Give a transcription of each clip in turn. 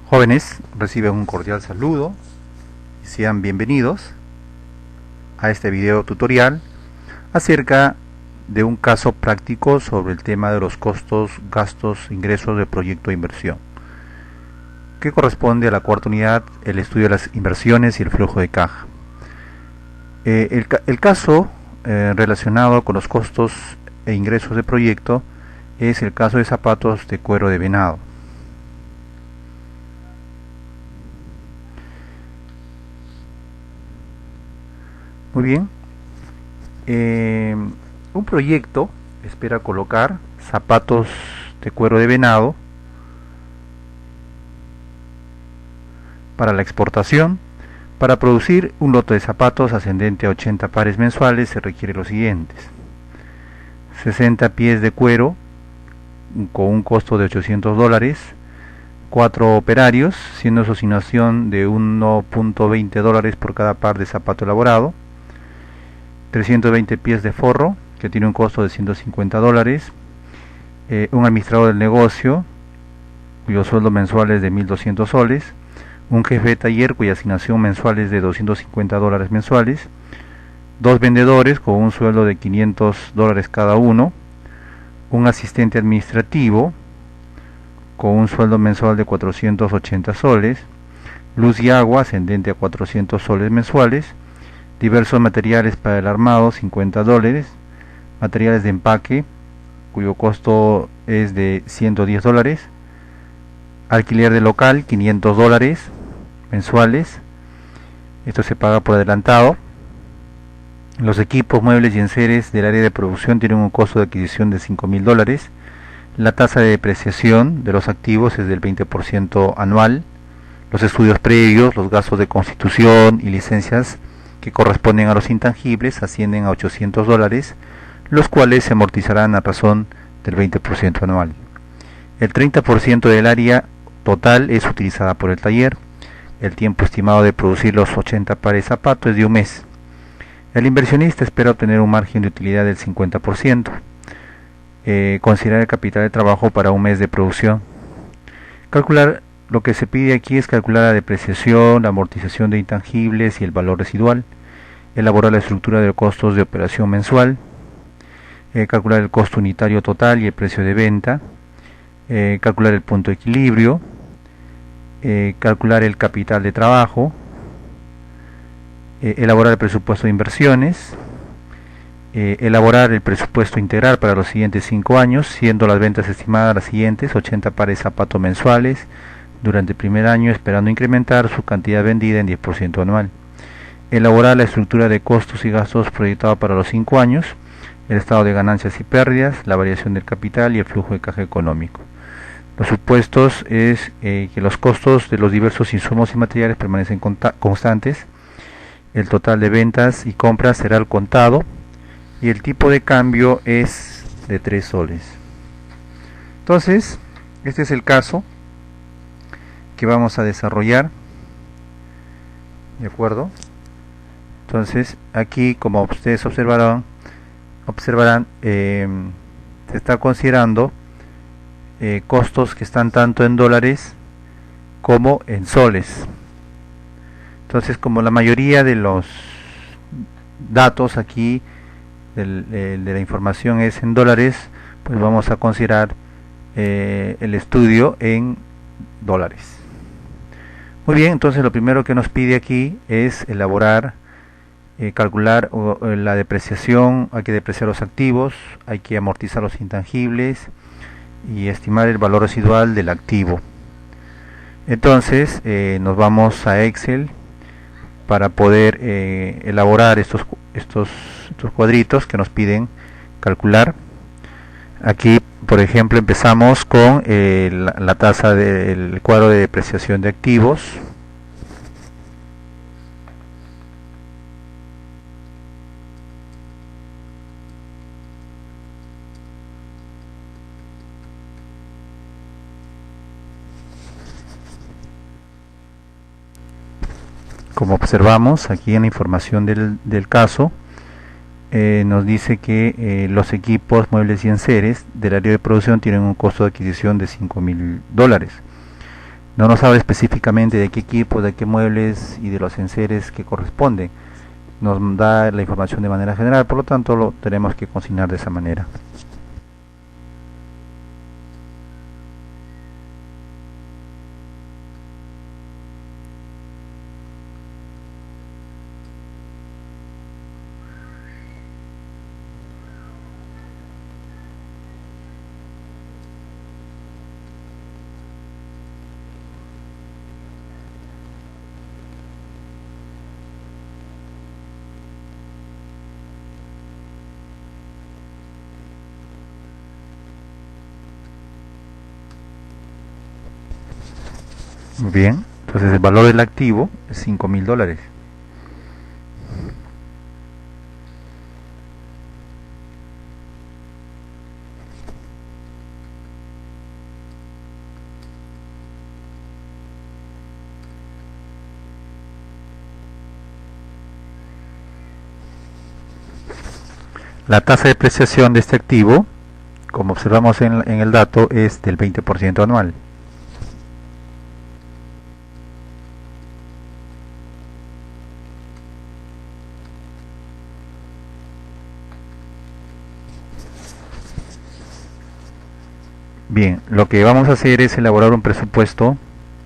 Jóvenes, reciben un cordial saludo y sean bienvenidos a este video tutorial acerca de un caso práctico sobre el tema de los costos, gastos, ingresos de proyecto de inversión, que corresponde a la cuarta unidad, el estudio de las inversiones y el flujo de caja. El caso relacionado con los costos e ingresos de proyecto es el caso de zapatos de cuero de venado. Muy bien, un proyecto espera colocar zapatos de cuero de venado para la exportación. Para producir un lote de zapatos ascendente a 80 pares mensuales se requiere los siguientes: 60 pies de cuero con un costo de $800, 4 operarios, siendo su asignación de $1.20 por cada par de zapato elaborado, 320 pies de forro, que tiene un costo de $150, un administrador del negocio, cuyo sueldo mensual es de 1.200 soles, un jefe de taller cuya asignación mensual es de $250 mensuales, 2 vendedores con un sueldo de $500 cada uno, un asistente administrativo con un sueldo mensual de 480 soles, luz y agua ascendente a 400 soles mensuales, diversos materiales para el armado, $50, materiales de empaque, cuyo costo es de $110, alquiler de local, $500 mensuales, esto se paga por adelantado. Los equipos, muebles y enseres del área de producción tienen un costo de adquisición de $5.000. La tasa de depreciación de los activos es del 20% anual. Los estudios previos, los gastos de constitución y licencias que corresponden a los intangibles ascienden a $800, los cuales se amortizarán a razón del 20% anual. El 30% del área total es utilizada por el taller. El tiempo estimado de producir los 80 pares de zapatos es de un mes. El inversionista espera obtener un margen de utilidad del 50%. Considerar el capital de trabajo para un mes de producción. Lo que se pide aquí es calcular la depreciación, la amortización de intangibles y el valor residual. Elaborar la estructura de costos de operación mensual. Calcular el costo unitario total y el precio de venta. Calcular el punto de equilibrio. Calcular el capital de trabajo. Elaborar el presupuesto de inversiones. Elaborar el presupuesto integral para los siguientes 5 años, siendo las ventas estimadas las siguientes: 80 pares de zapatos mensuales durante el primer año, esperando incrementar su cantidad vendida en 10% anual. Elaborar la estructura de costos y gastos proyectada para los 5 años, el estado de ganancias y pérdidas, la variación del capital y el flujo de caja económico. Los supuestos es que los costos de los diversos insumos y materiales permanecen constantes, el total de ventas y compras será al contado, y el tipo de cambio es de 3 soles. Entonces, este es el caso que vamos a desarrollar, ¿de acuerdo? Entonces, aquí, como ustedes observarán, se está considerando costos que están tanto en dólares como en soles. Entonces, como la mayoría de los datos aquí de la información es en dólares, pues vamos a considerar el estudio en dólares. Muy bien, entonces lo primero que nos pide aquí es elaborar, calcular la depreciación. Hay que depreciar los activos, hay que amortizar los intangibles y estimar el valor residual del activo. Entonces nos vamos a Excel para poder elaborar estos cuadritos que nos piden calcular. Aquí, por ejemplo, empezamos con la tasa del cuadro de depreciación de activos. Como observamos aquí en la información del caso, nos dice que los equipos, muebles y enseres del área de producción tienen un costo de adquisición de $5.000. No nos habla específicamente de qué equipo, de qué muebles y de los enseres que corresponden. Nos da la información de manera general, por lo tanto lo tenemos que consignar de esa manera. Muy bien, entonces el valor del activo es $5.000. La tasa de depreciación de este activo, como observamos en el dato, es del 20% anual. Bien, lo que vamos a hacer es elaborar un presupuesto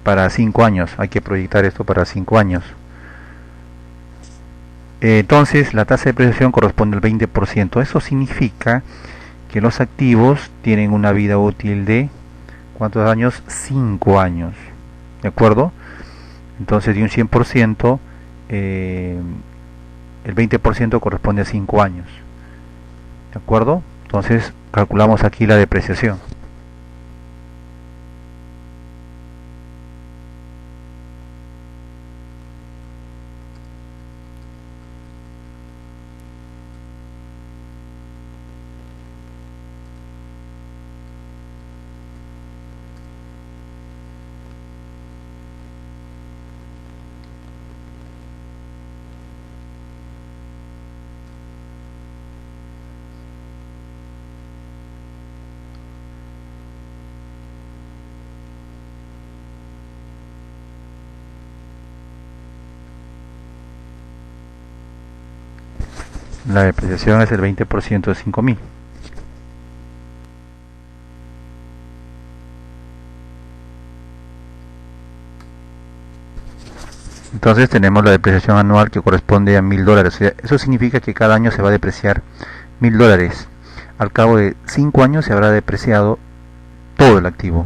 para 5 años. Hay que proyectar esto para 5 años. Entonces, la tasa de depreciación corresponde al 20%. Eso significa que los activos tienen una vida útil de ¿cuántos años? 5 años. ¿De acuerdo? Entonces, de un 100%, el 20% corresponde a 5 años. ¿De acuerdo? Entonces, calculamos aquí la depreciación. La depreciación es el 20% de 5.000. Entonces tenemos la depreciación anual que corresponde a $1.000. O sea, eso significa que cada año se va a depreciar $1.000. Al cabo de 5 años se habrá depreciado todo el activo.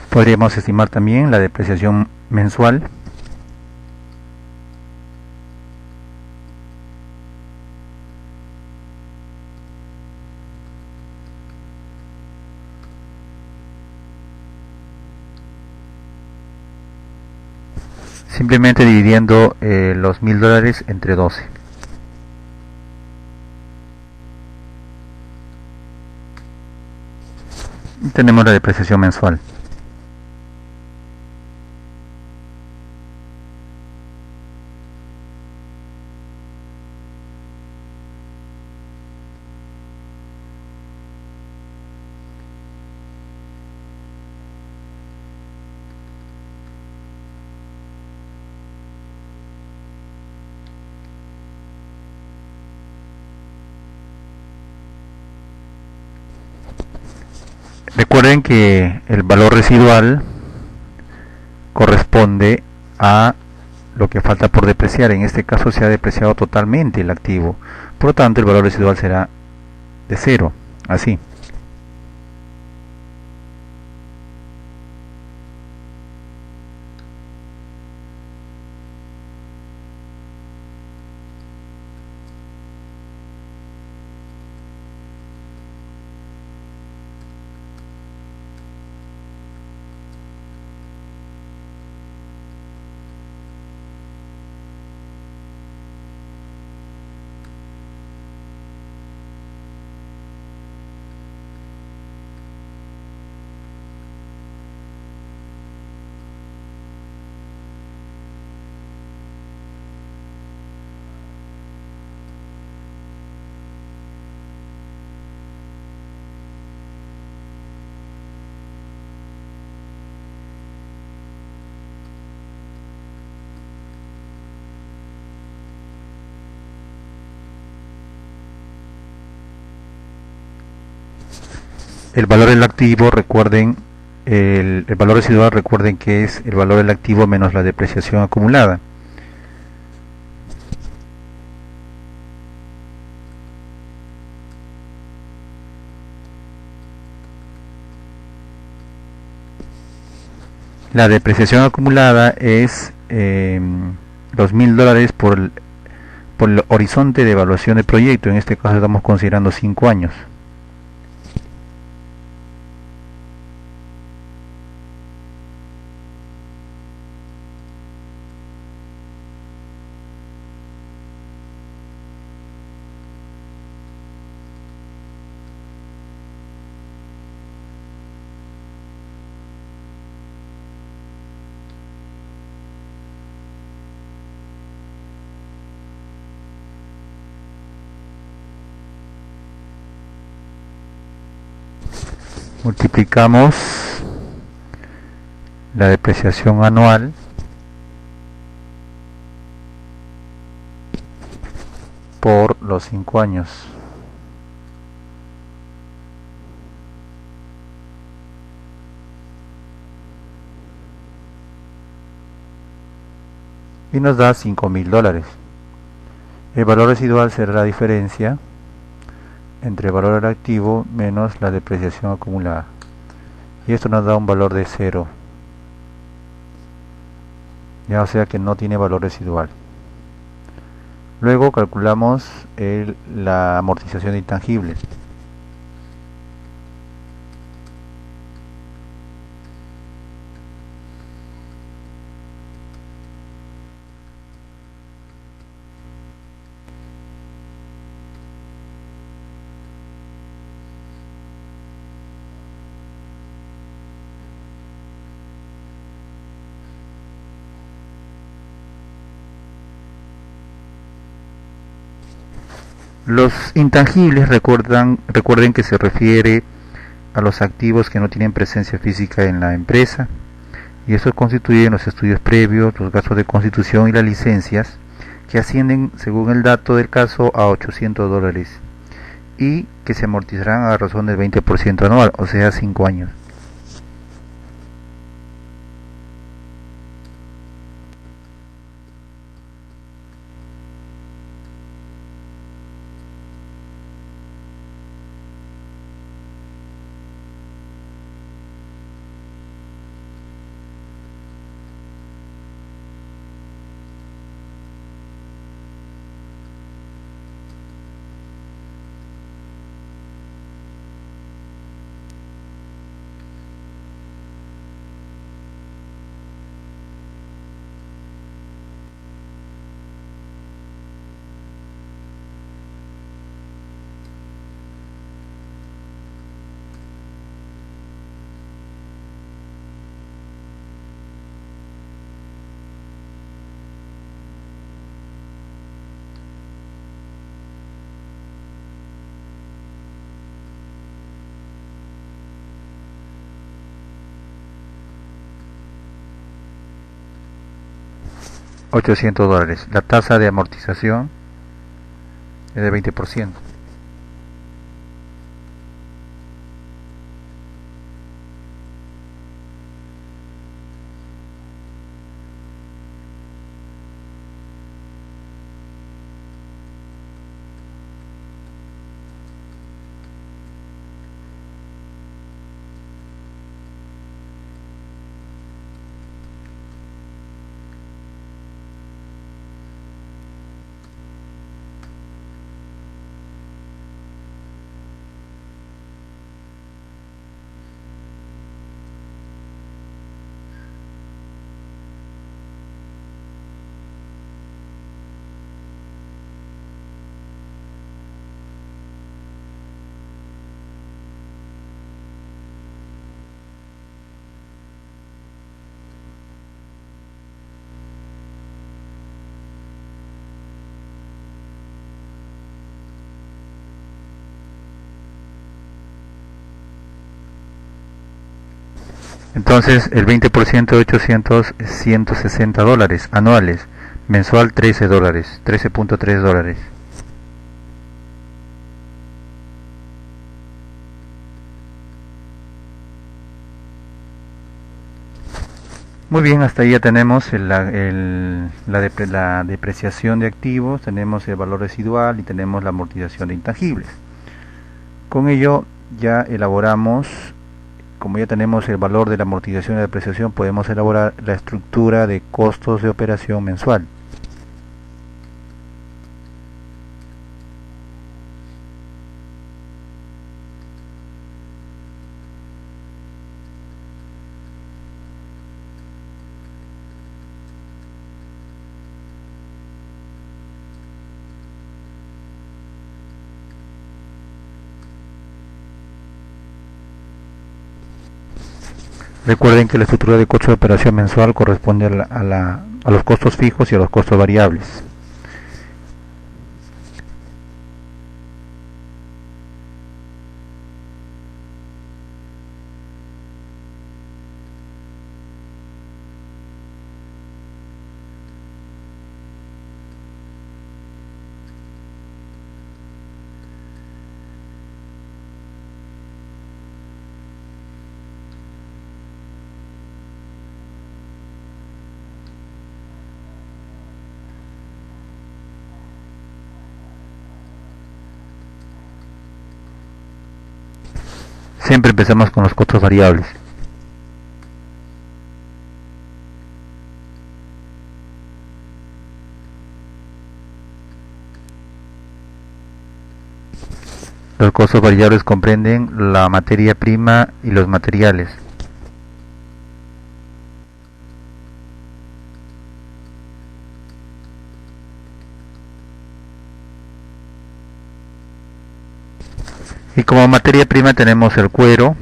Podríamos estimar también la depreciación mensual. Simplemente dividiendo los $1.000 entre 12. Y tenemos la depreciación mensual. Recuerden que el valor residual corresponde a lo que falta por depreciar. En este caso se ha depreciado totalmente el activo, por lo tanto el valor residual será de cero, así. El valor del activo, recuerden, el valor residual, recuerden que es el valor del activo menos la depreciación acumulada. La depreciación acumulada es los $1000 por el horizonte de evaluación del proyecto. En este caso estamos considerando 5 años. Multiplicamos la depreciación anual por los 5 años. Y nos da $5000. El valor residual será la diferencia entre el valor del activo menos la depreciación acumulada. Y esto nos da un valor de 0. Ya, o sea que no tiene valor residual. Luego calculamos la amortización de intangibles. Los intangibles, recuerden que se refiere a los activos que no tienen presencia física en la empresa, y estos constituyen los estudios previos, los gastos de constitución y las licencias, que ascienden, según el dato del caso, a $800, y que se amortizarán a razón del 20% anual, o sea, 5 años. $800. La tasa de amortización es de 20%. Entonces el 20% de 800 es 160 dólares anuales, mensual 13 dólares, 13.3 dólares. Muy bien, hasta ahí ya tenemos la depreciación de activos, tenemos el valor residual y tenemos la amortización de intangibles. Con ello ya elaboramos, como ya tenemos el valor de la amortización y la depreciación, podemos elaborar la estructura de costos de operación mensual. Recuerden que la estructura de costo de operación mensual corresponde a los costos fijos y a los costos variables. Siempre empezamos con los costos variables. Los costos variables comprenden la materia prima y los materiales. Y como materia prima tenemos el cuero,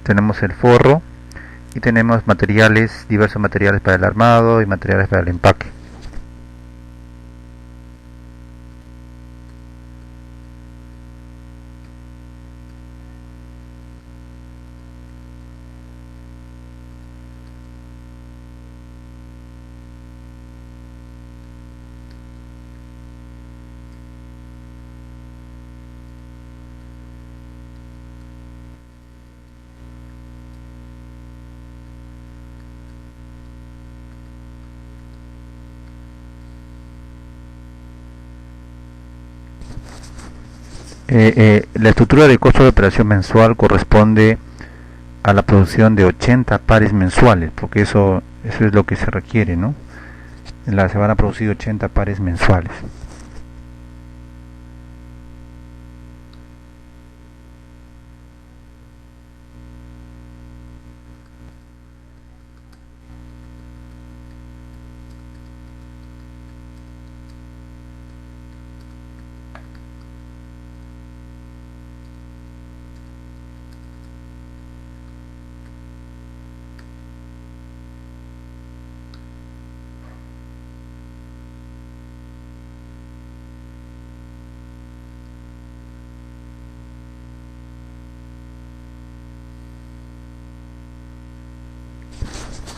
tenemos el forro y tenemos materiales, diversos materiales para el armado y materiales para el empaque. La estructura de costo de operación mensual corresponde a la producción de 80 pares mensuales, porque eso es lo que se requiere, ¿no? Se van a producir 80 pares mensuales.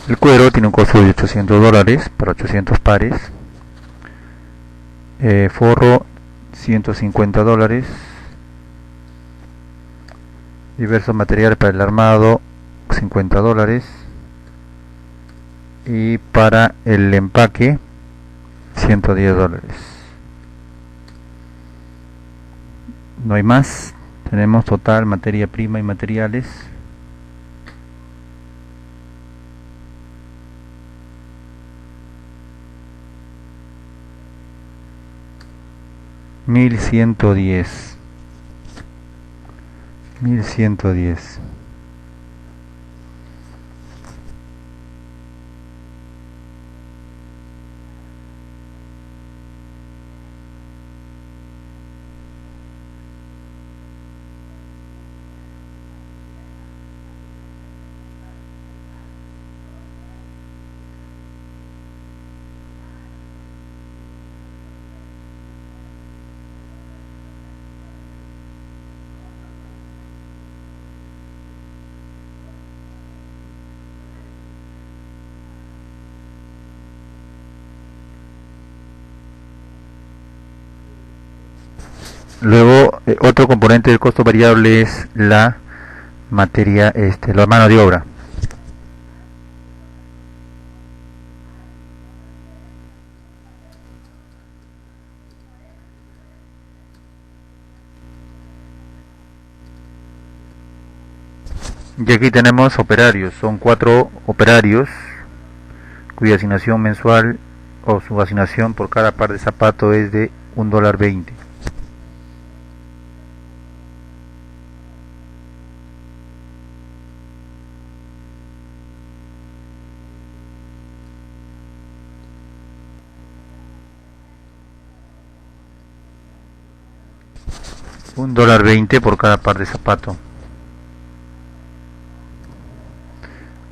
El cuero tiene un costo de 800 dólares para 800 pares. Forro 150 dólares. Diversos materiales para el armado 50 dólares. Y para el empaque 110 dólares. No hay más. Tenemos total materia prima y materiales 1110. 1110. Luego, otro componente del costo variable es la materia, la mano de obra. Y aquí tenemos operarios, son 4 operarios cuya asignación mensual o su asignación por cada par de zapatos es de $1.20. $1.20 por cada par de zapatos.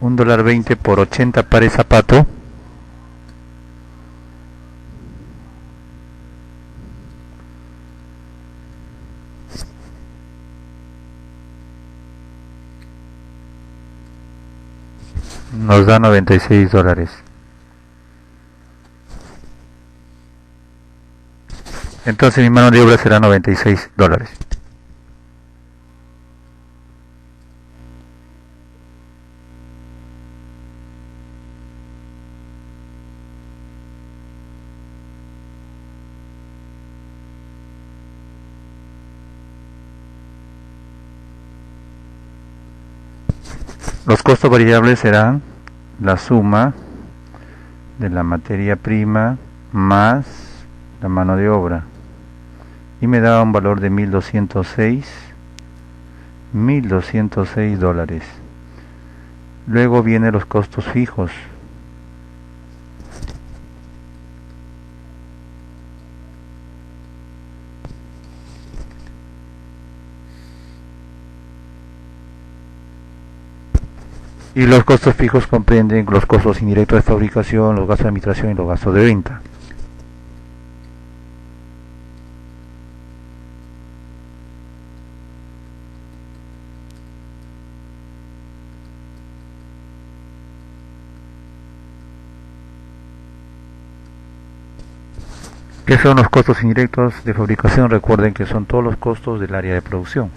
$1.20 por 80 pares de zapatos. Nos da $96. Entonces mi mano de obra será $96. Los costos variables serán la suma de la materia prima más la mano de obra, y me da un valor de $1.206. Luego vienen los costos fijos. Y los costos fijos comprenden los costos indirectos de fabricación, los gastos de administración y los gastos de venta. ¿Qué son los costos indirectos de fabricación? Recuerden que son todos los costos del área de producción.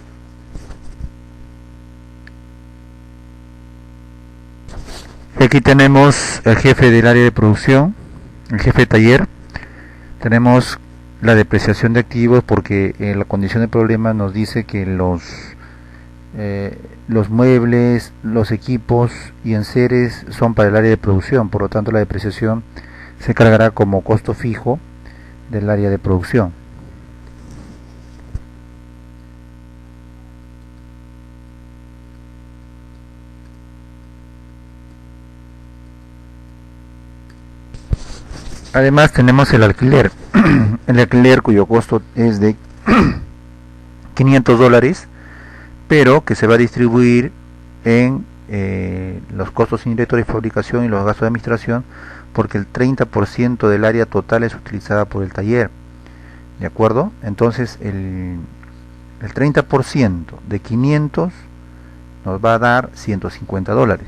Aquí tenemos el jefe del área de producción, el jefe de taller. Tenemos la depreciación de activos, porque la condición de problema nos dice que los muebles, los equipos y enseres son para el área de producción, por lo tanto la depreciación se cargará como costo fijo del área de producción. Además tenemos el alquiler, el alquiler cuyo costo es de $500, pero que se va a distribuir en los costos indirectos de fabricación y los gastos de administración, porque el 30% del área total es utilizada por el taller, ¿de acuerdo? Entonces el 30% de 500 nos va a dar $150.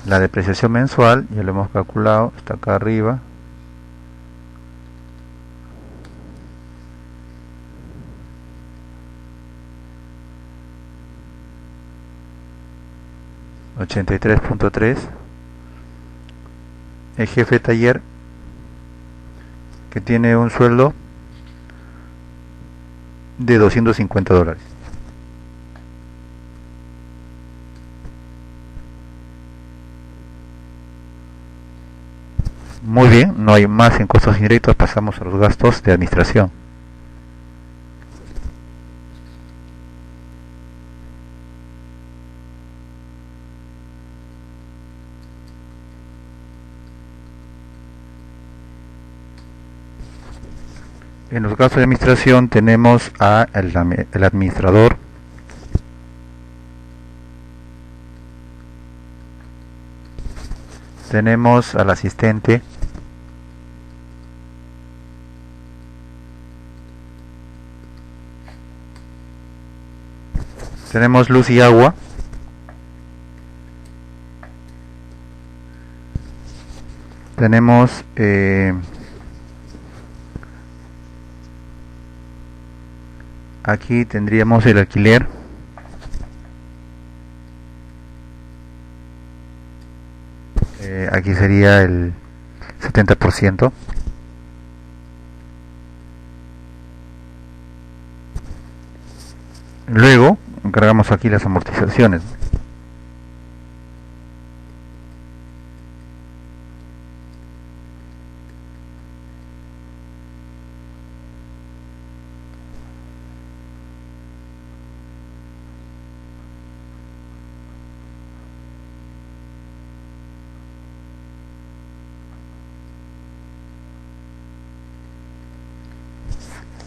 La depreciación mensual, ya lo hemos calculado, está acá arriba. $83.3. El jefe de taller, que tiene un sueldo de $250. Muy bien, no hay más en costos indirectos, pasamos a los gastos de administración. En los gastos de administración tenemos el administrador, tenemos al asistente, Tenemos luz y agua. Tenemos aquí tendríamos el alquiler. Aquí sería el 70%. Luego encargamos aquí las amortizaciones.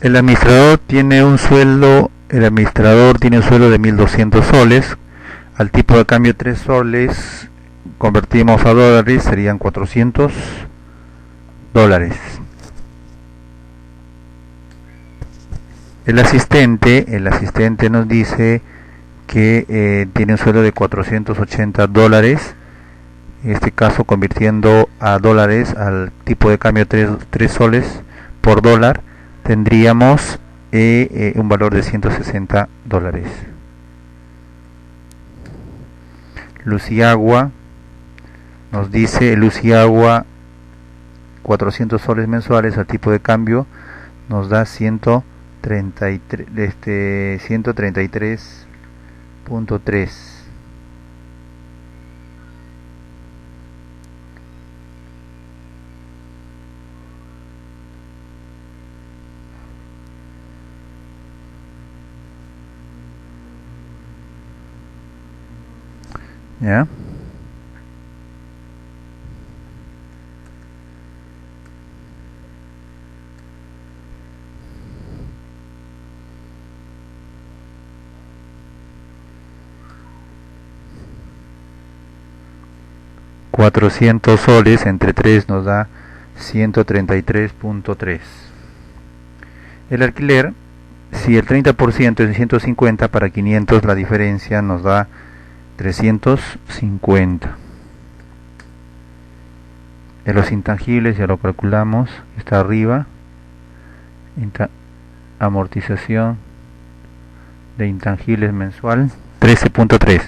El administrador tiene un sueldo de 1.200 soles. Al tipo de cambio 3 soles convertimos a dólares, serían 400 dólares. El asistente nos dice que tiene un sueldo de 480 dólares. En este caso, convirtiendo a dólares al tipo de cambio 3 soles por dólar, tendríamos un valor de 160 dólares. Luz y agua nos dice luz y agua 400 soles mensuales al tipo de cambio nos da 133.3. ¿Ya? $400 soles entre 3 nos da 133.3. El alquiler, si el 30% es de 150 para 500, la diferencia nos da 350. De los intangibles ya lo calculamos, está arriba. Amortización de intangibles mensual 13.3.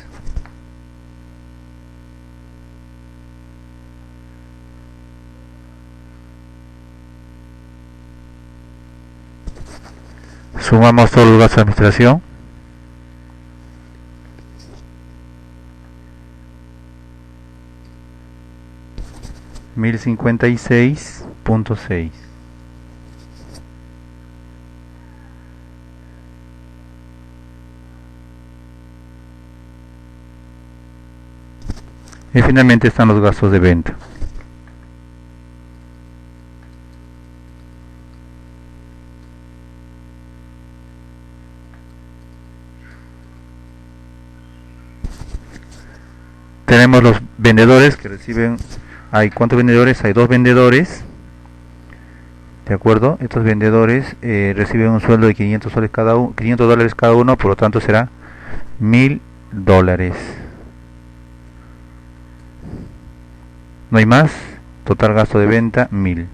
Sumamos todos los gastos de administración. $1.056.6. Y finalmente están los gastos de venta. Tenemos los vendedores que reciben. ¿Cuántos vendedores? Hay 2 vendedores. ¿De acuerdo? Estos vendedores reciben un sueldo de 500 soles cada uno, 500 dólares cada uno, por lo tanto será 1.000 dólares. No hay más. Total gasto de venta 1.000.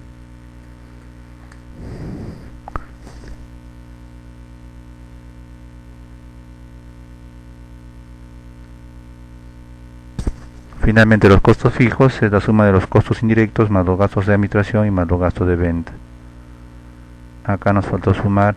Finalmente, los costos fijos es la suma de los costos indirectos más los gastos de administración y más los gastos de venta. Acá nos faltó sumar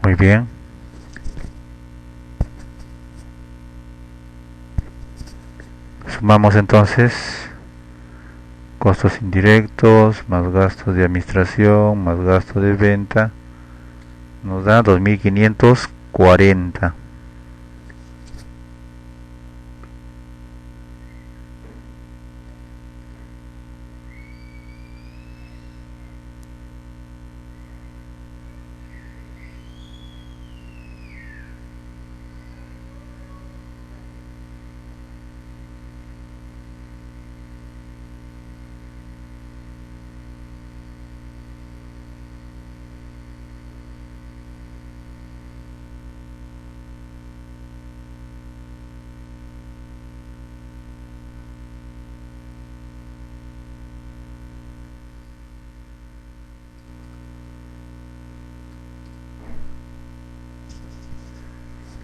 muy bien. Sumamos entonces costos indirectos más gastos de administración más gastos de venta, nos da 2.540.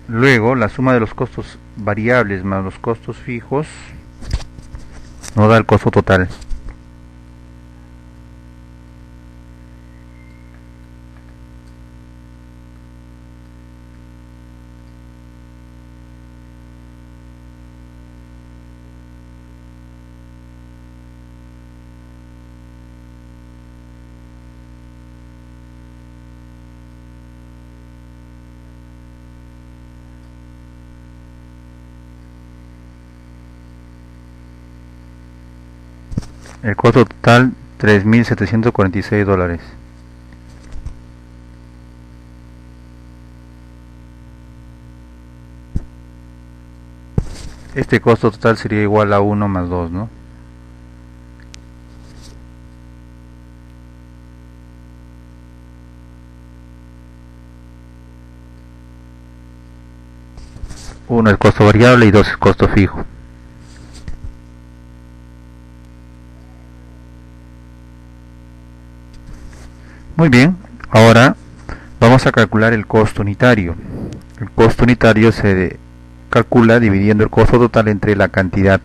Luego, la suma de los costos variables más los costos fijos nos da el costo total. El costo total, $3.746. Este costo total sería igual a 1 más 2, ¿no? Uno es costo variable y 2 es costo fijo. Muy bien, ahora vamos a calcular el costo unitario. El costo unitario se calcula dividiendo el costo total entre la cantidad.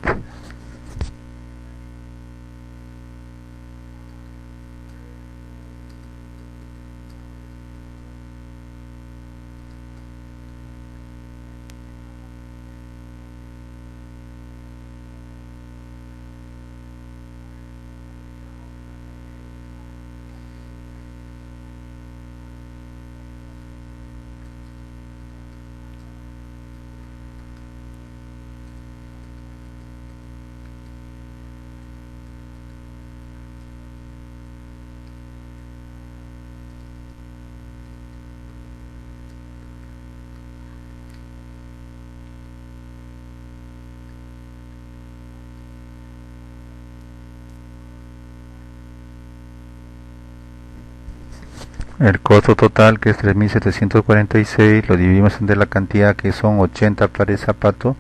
El costo total, que es 3.746, lo dividimos entre la cantidad, que son 80 pares de zapato,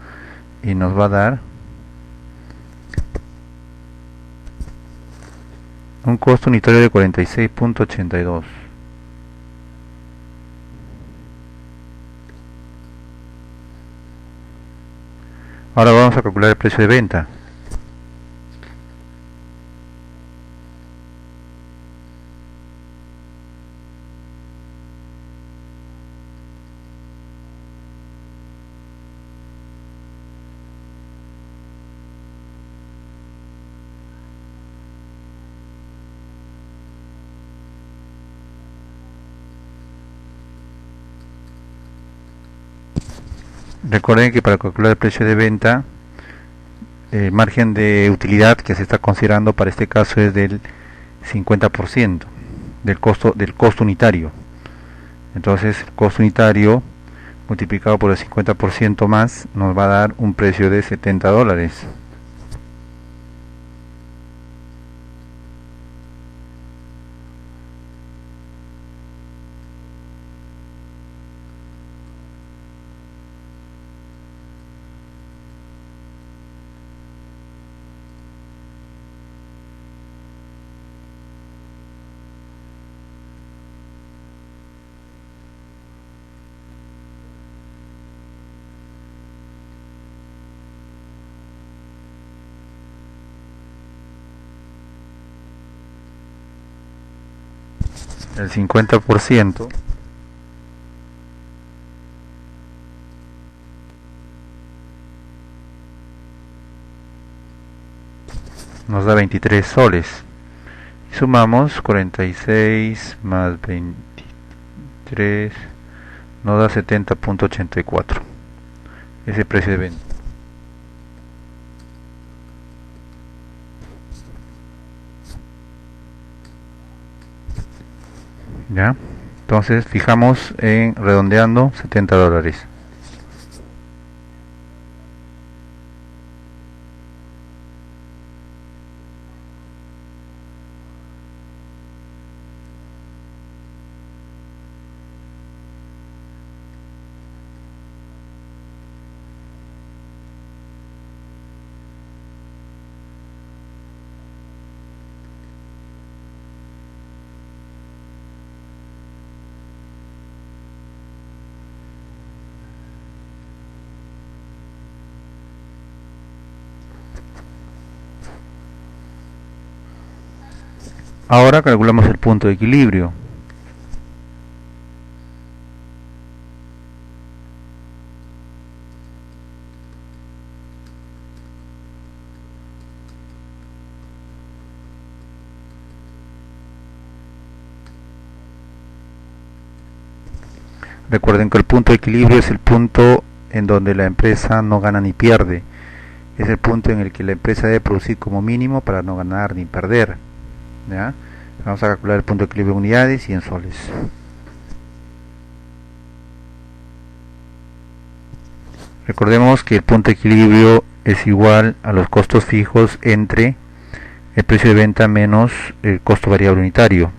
y nos va a dar un costo unitario de 46.82. Ahora vamos a calcular el precio de venta. Recuerden que para calcular el precio de venta, el margen de utilidad que se está considerando para este caso es del 50% del costo unitario. Entonces, el costo unitario multiplicado por el 50% más nos va a dar un precio de $70. El 50% nos da 23 soles. Y sumamos 46 más 23, nos da 70.84. Ese precio de venta. ¿Ya? Entonces fijamos en redondeando $70. Ahora calculamos el punto de equilibrio. Recuerden que el punto de equilibrio es el punto en donde la empresa no gana ni pierde. Es el punto en el que la empresa debe producir como mínimo para no ganar ni perder. ¿Ya? Vamos a calcular el punto de equilibrio en unidades y en soles. Recordemos que el punto de equilibrio es igual a los costos fijos entre el precio de venta menos el costo variable unitario.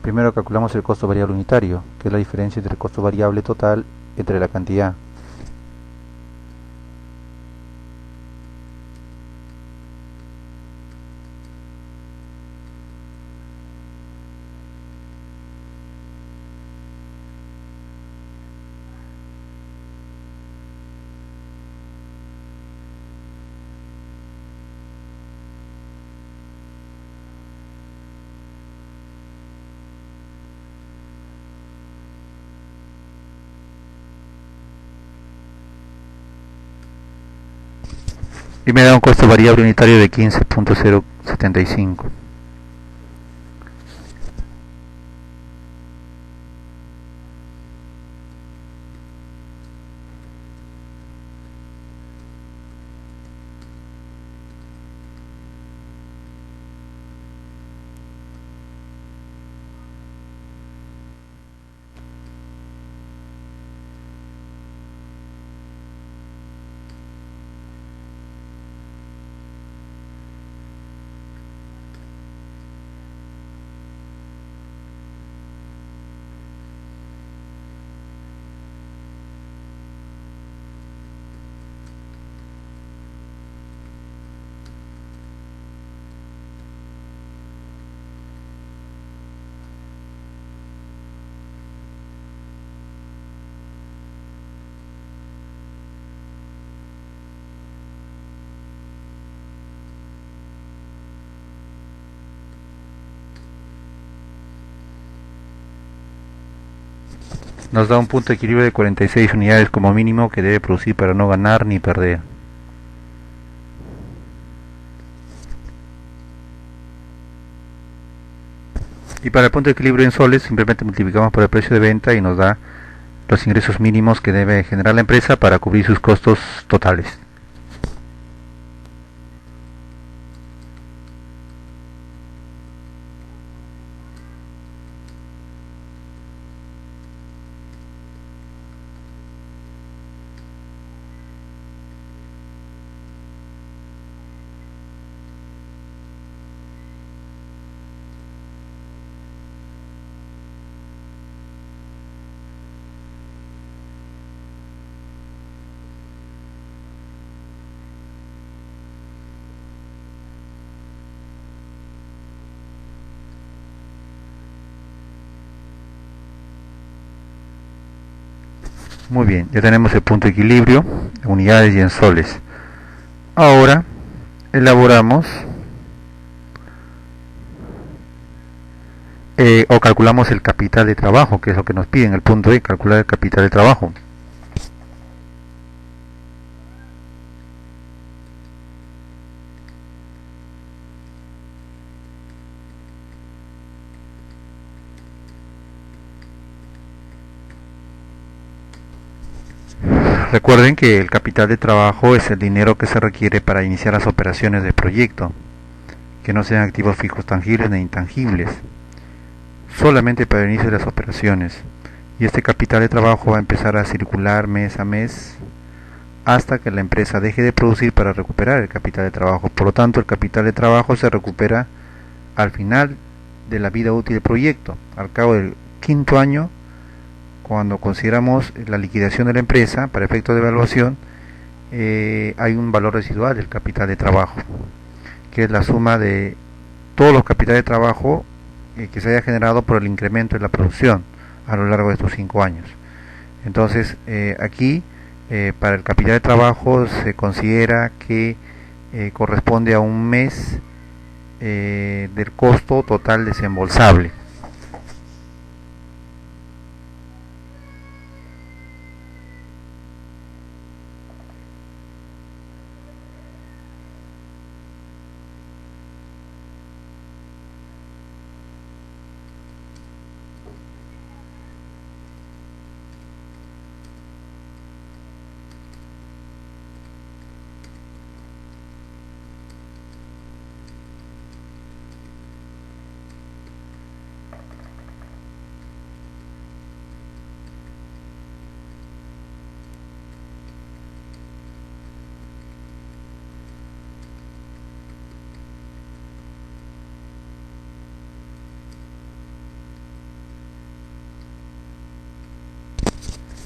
Primero calculamos el costo variable unitario, que es la diferencia entre el costo variable total entre la cantidad. Y me da un costo variable unitario de 15.075. Nos da un punto de equilibrio de 46 unidades como mínimo que debe producir para no ganar ni perder. Y para el punto de equilibrio en soles simplemente multiplicamos por el precio de venta y nos da los ingresos mínimos que debe generar la empresa para cubrir sus costos totales. Muy bien, ya tenemos el punto de equilibrio, en unidades y en soles. Ahora elaboramos o calculamos el capital de trabajo, que es lo que nos piden, el punto E, calcular el capital de trabajo. Recuerden que el capital de trabajo es el dinero que se requiere para iniciar las operaciones del proyecto, que no sean activos fijos tangibles ni intangibles, solamente para el inicio de las operaciones. Y este capital de trabajo va a empezar a circular mes a mes hasta que la empresa deje de producir para recuperar el capital de trabajo. Por lo tanto, el capital de trabajo se recupera al final de la vida útil del proyecto, al cabo del quinto año. Cuando consideramos la liquidación de la empresa para efectos de evaluación, hay un valor residual del capital de trabajo, que es la suma de todos los capitales de trabajo que se haya generado por el incremento de la producción a lo largo de estos 5 años. Entonces, aquí, para el capital de trabajo se considera que corresponde a un mes del costo total desembolsable.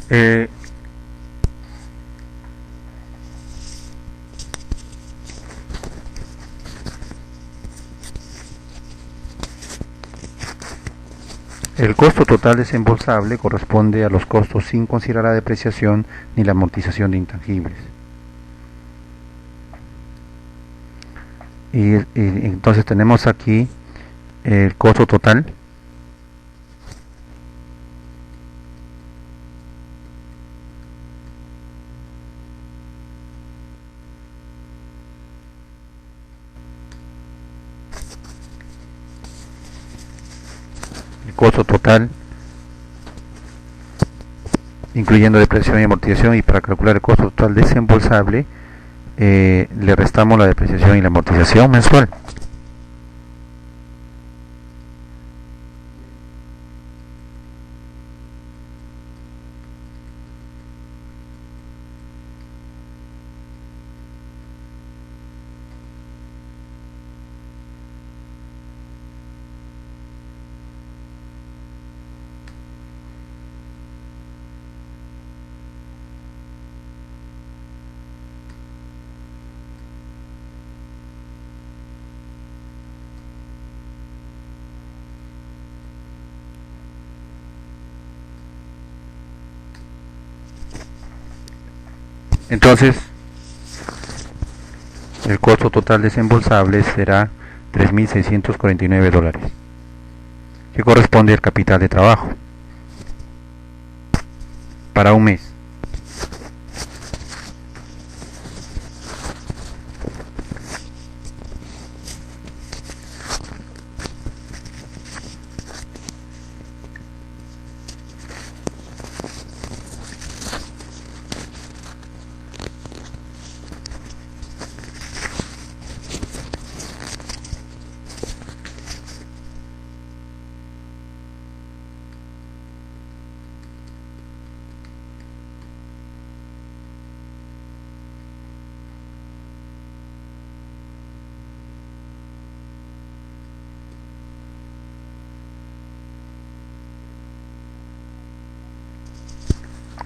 Eh, el costo total desembolsable corresponde a los costos sin considerar la depreciación ni la amortización de intangibles. Y entonces tenemos aquí el costo total. El costo total, incluyendo depreciación y amortización, y para calcular el costo total desembolsable, le restamos la depreciación y la amortización mensual. Entonces, el costo total desembolsable será $3.649, que corresponde al capital de trabajo para un mes.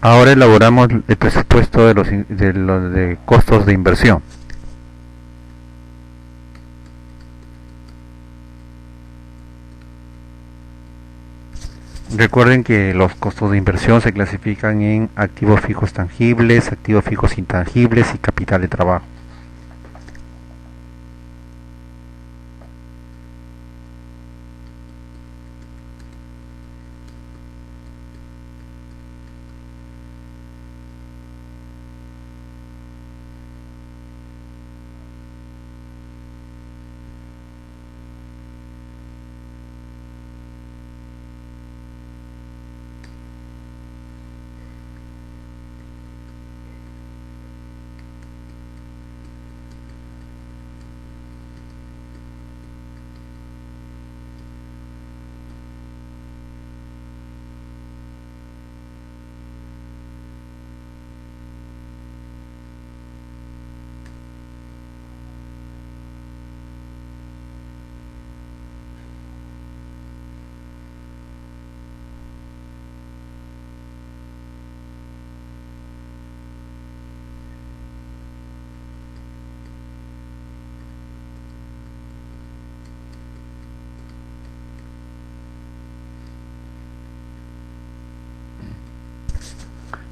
Ahora elaboramos el presupuesto de costos de inversión. Recuerden que los costos de inversión se clasifican en activos fijos tangibles, activos fijos intangibles y capital de trabajo.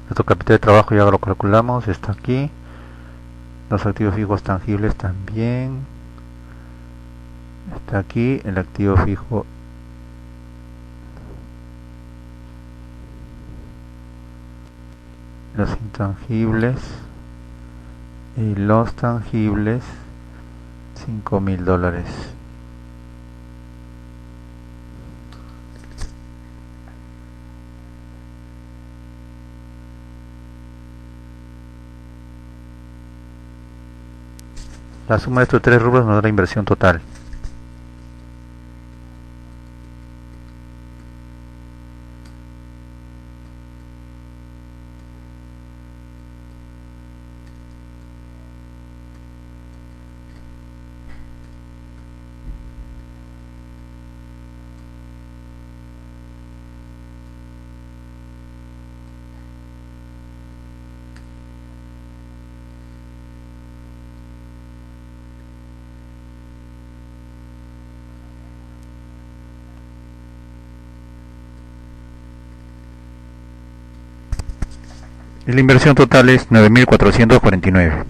Nuestro capital de trabajo ya lo calculamos, está aquí. Los activos fijos tangibles también. Está aquí el activo fijo. Los intangibles y los tangibles, $5.000. La suma de estos tres rubros nos da la inversión total. Y la inversión total es 9.449.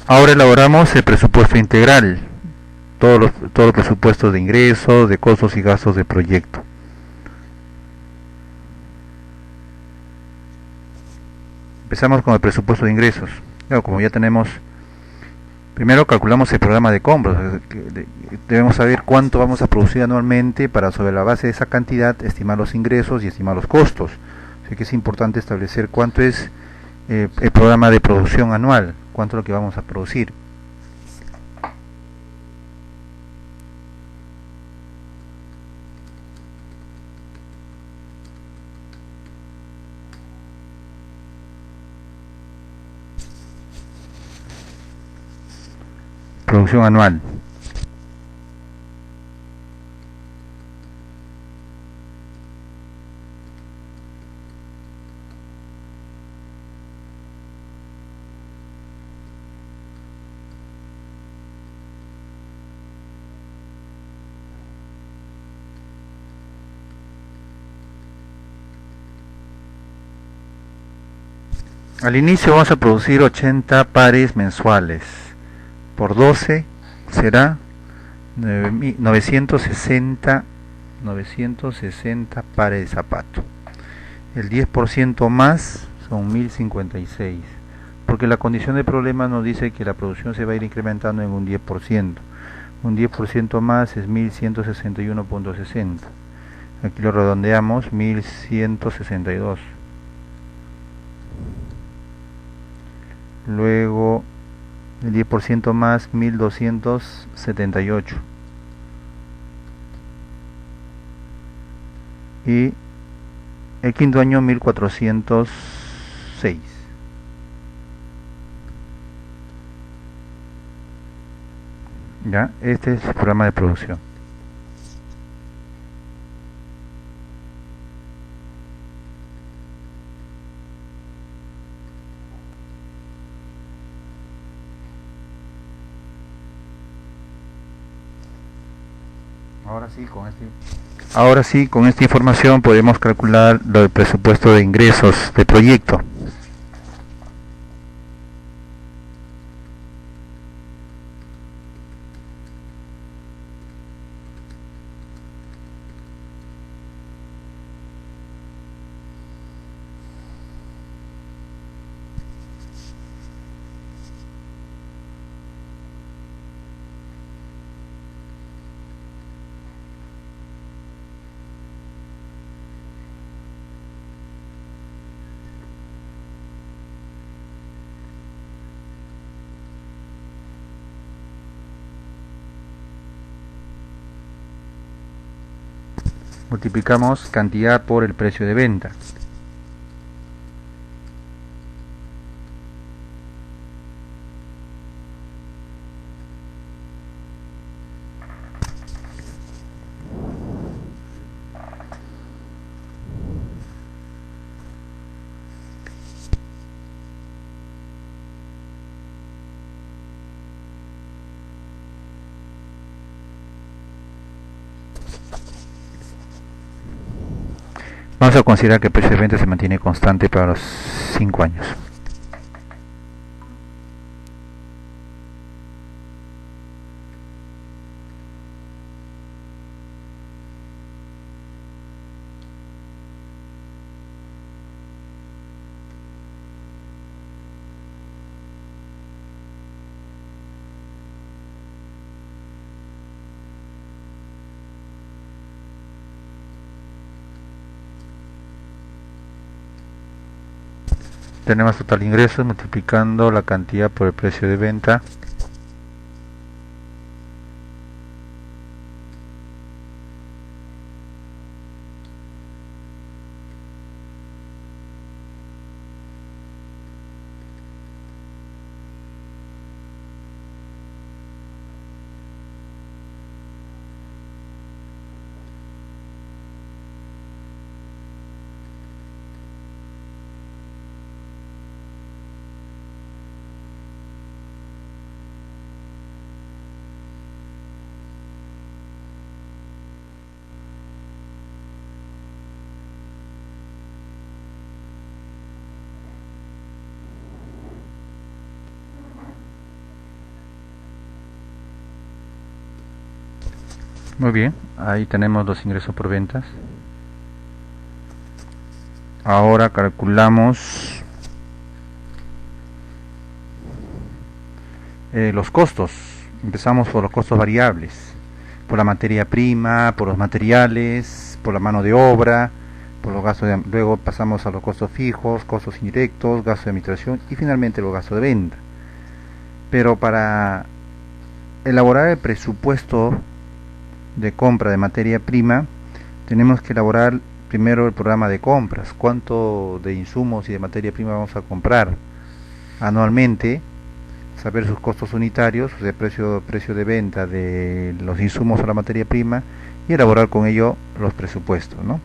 Ahora elaboramos el presupuesto integral, todos los presupuestos de ingresos, de costos y gastos de proyecto. Empezamos con el presupuesto de ingresos. Claro, como ya tenemos, primero calculamos el programa de compras. Debemos saber cuánto vamos a producir anualmente para, sobre la base de esa cantidad, estimar los ingresos y estimar los costos. Así que es importante establecer cuánto es el programa de producción anual, cuánto es lo que vamos a producir. Producción anual. Al inicio vamos a producir 80 pares mensuales. Por 12 será 960 pares de zapatos. El 10% más son 1056, porque la condición de problema nos dice que la producción se va a ir incrementando en un 10%. Un 10% más es 1161.60. Aquí lo redondeamos, 1162. Luego el 10% más 1278. Y el quinto año 1406. Ya, este es el programa de producción. Ahora sí, con esta información podemos calcular el presupuesto de ingresos del proyecto. Multiplicamos cantidad por el precio de venta. Vamos a considerar que el precio de venta se mantiene constante para los 5 años. Tenemos total ingresos multiplicando la cantidad por el precio de venta. Muy bien, ahí tenemos los ingresos por ventas. Ahora calculamos los costos. Empezamos por los costos variables, por la materia prima, por los materiales, por la mano de obra, por los gastos luego pasamos a los costos fijos, costos indirectos, gastos de administración y finalmente los gastos de venta. Pero para elaborar el presupuesto de compra de materia prima, tenemos que elaborar primero el programa de compras, cuánto de insumos y de materia prima vamos a comprar anualmente, saber sus costos unitarios, o sea, precio de venta de los insumos o la materia prima y elaborar con ello los presupuestos, ¿no?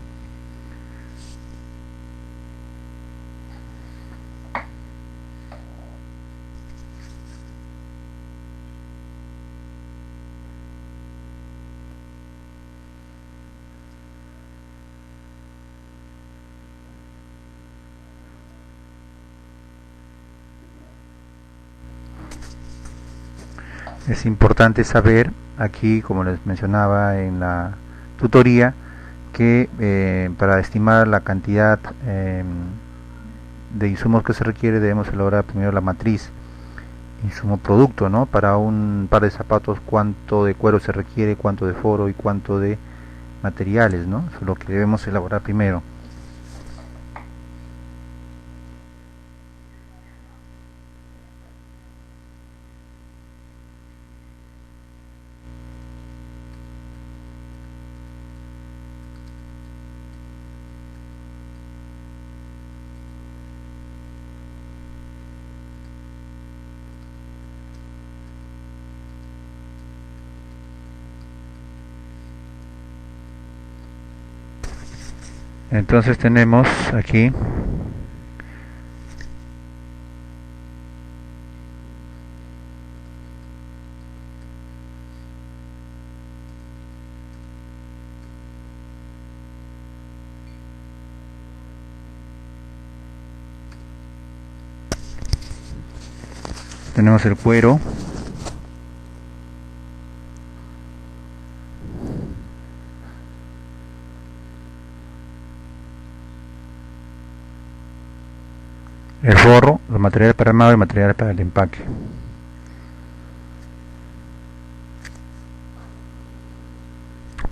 Es importante saber aquí, como les mencionaba en la tutoría, que para estimar la cantidad de insumos que se requiere debemos elaborar primero la matriz insumo producto, ¿no? Para un par de zapatos, cuánto de cuero se requiere, cuánto de foro y cuánto de materiales, ¿no? Eso es lo que debemos elaborar primero. Entonces tenemos aquí Tenemos el cuero, el forro, los materiales para armado y materiales para el empaque.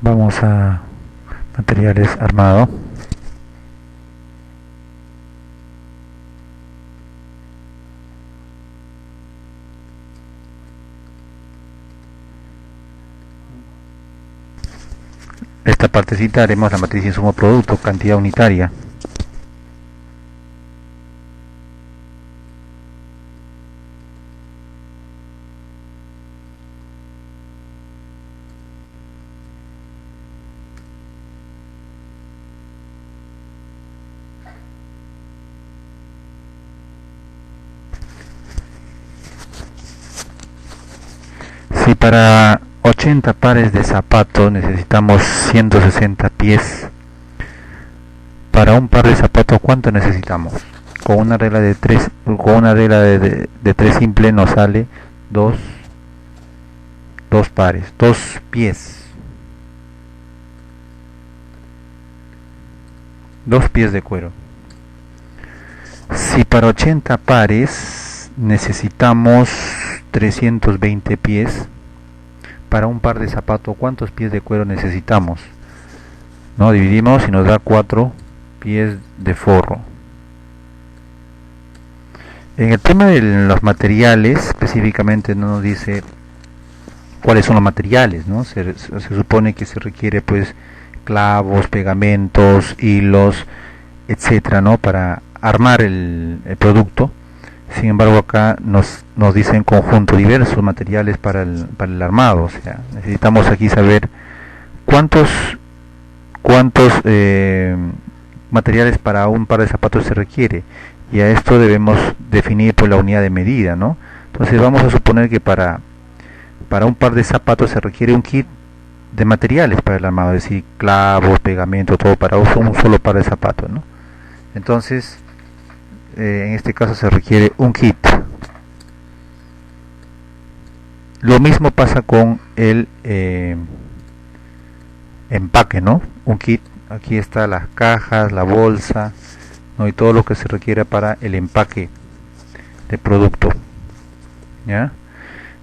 Vamos a materiales armado. Esta partecita haremos la matriz insumo producto, cantidad unitaria. Si para 80 pares de zapatos necesitamos 160 pies, para un par de zapatos ¿cuánto necesitamos? Con una regla de 3, con una regla de 3 simple nos sale 2 pares, 2 pies. 2 pies de cuero. Si para 80 pares necesitamos 320 pies, para un par de zapatos ¿cuántos pies de cuero necesitamos? ¿No? Dividimos y nos da 4 pies de forro. En el tema de los materiales, específicamente no nos dice cuáles son los materiales, ¿no? Se supone que se requiere pues clavos, pegamentos, hilos, etcétera, ¿no? Para armar el producto. Sin embargo, acá nos dicen conjunto, diversos materiales para el armado. O sea, necesitamos aquí saber cuántos materiales para un par de zapatos se requiere, y a esto debemos definir por la unidad de medida, ¿no? Entonces vamos a suponer que para un par de zapatos se requiere un kit de materiales para el armado, es decir, clavos, pegamento, todo para un solo par de zapatos, ¿no? Entonces en este caso se requiere un kit. Lo mismo pasa con el empaque, ¿no? Un kit, aquí está las cajas, la bolsa, ¿no? Y todo lo que se requiere para el empaque de producto, ¿ya?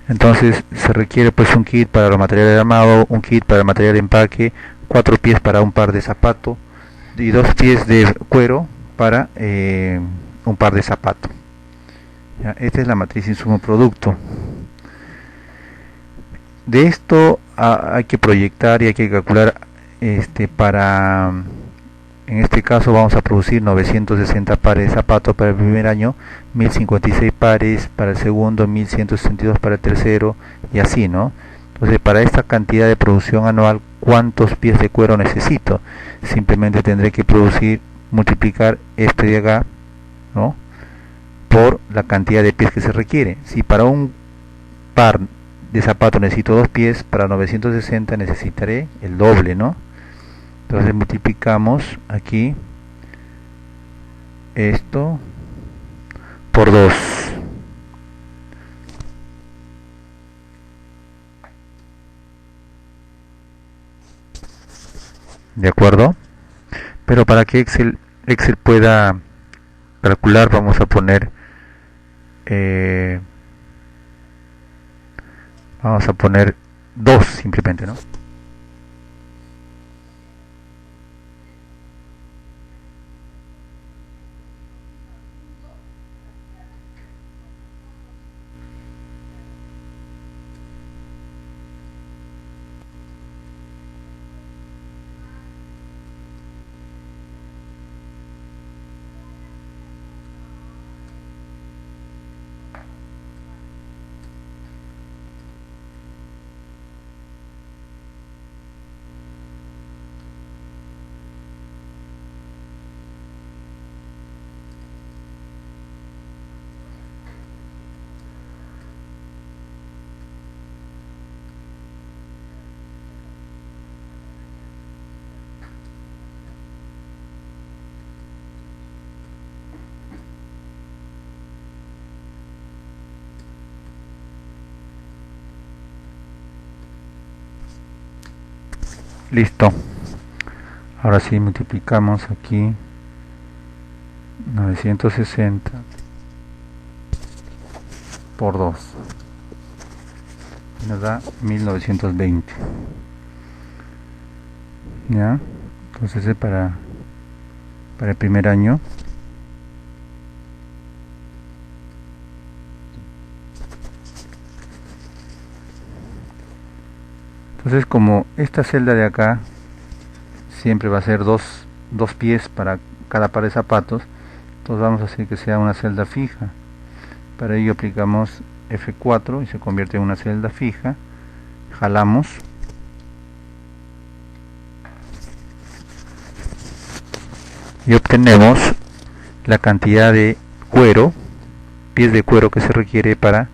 Entonces se requiere pues un kit para los materiales de armado, un kit para el material de empaque, 4 pies para un par de zapatos y 2 pies de cuero para un par de zapatos. ¿Ya? Esta es la matriz insumo producto. De esto hay que proyectar y hay que calcular para, en este caso vamos a producir 960 pares de zapatos para el primer año, 1056 pares para el segundo, 1162 para el tercero, y así, ¿no? Entonces, para esta cantidad de producción anual, ¿cuántos pies de cuero necesito? Simplemente tendré que multiplicar este de acá, ¿no?, por la cantidad de pies que se requiere. Si para un par de zapatos necesito 2 pies, para 960 necesitaré el doble, ¿no? Entonces multiplicamos aquí esto por 2. ¿De acuerdo? Pero para que Excel pueda calcular, vamos a poner 2 simplemente, ¿no? Listo. Ahora sí multiplicamos aquí 960 por 2 y nos da 1920. ¿Ya? Entonces es para el primer año. Entonces, como esta celda de acá siempre va a ser dos pies para cada par de zapatos, entonces vamos a hacer que sea una celda fija. Para ello aplicamos F4 y se convierte en una celda fija. Jalamos. Y obtenemos la cantidad de cuero, pies de cuero que se requiere para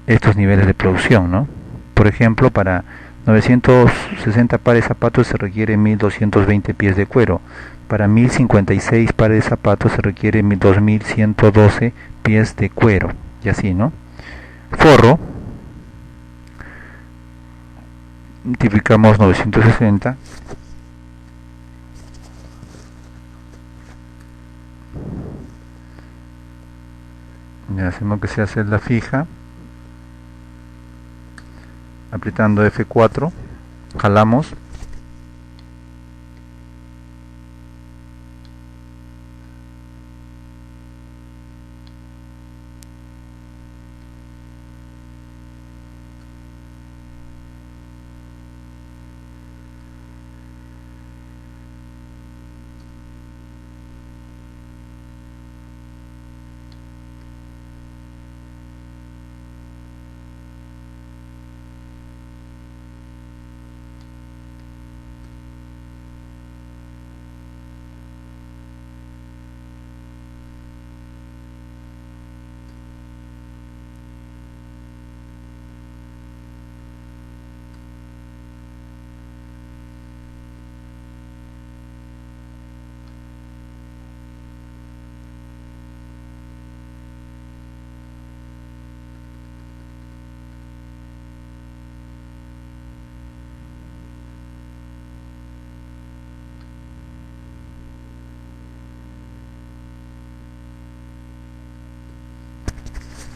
estos niveles de producción, ¿no? Por ejemplo, para 960 pares de zapatos se requiere 1220 pies de cuero. Para 1056 pares de zapatos se requiere 2112 pies de cuero. Y así, ¿no? Forro. Multiplicamos 960. Y hacemos que sea celda fija. Apretando F4, jalamos.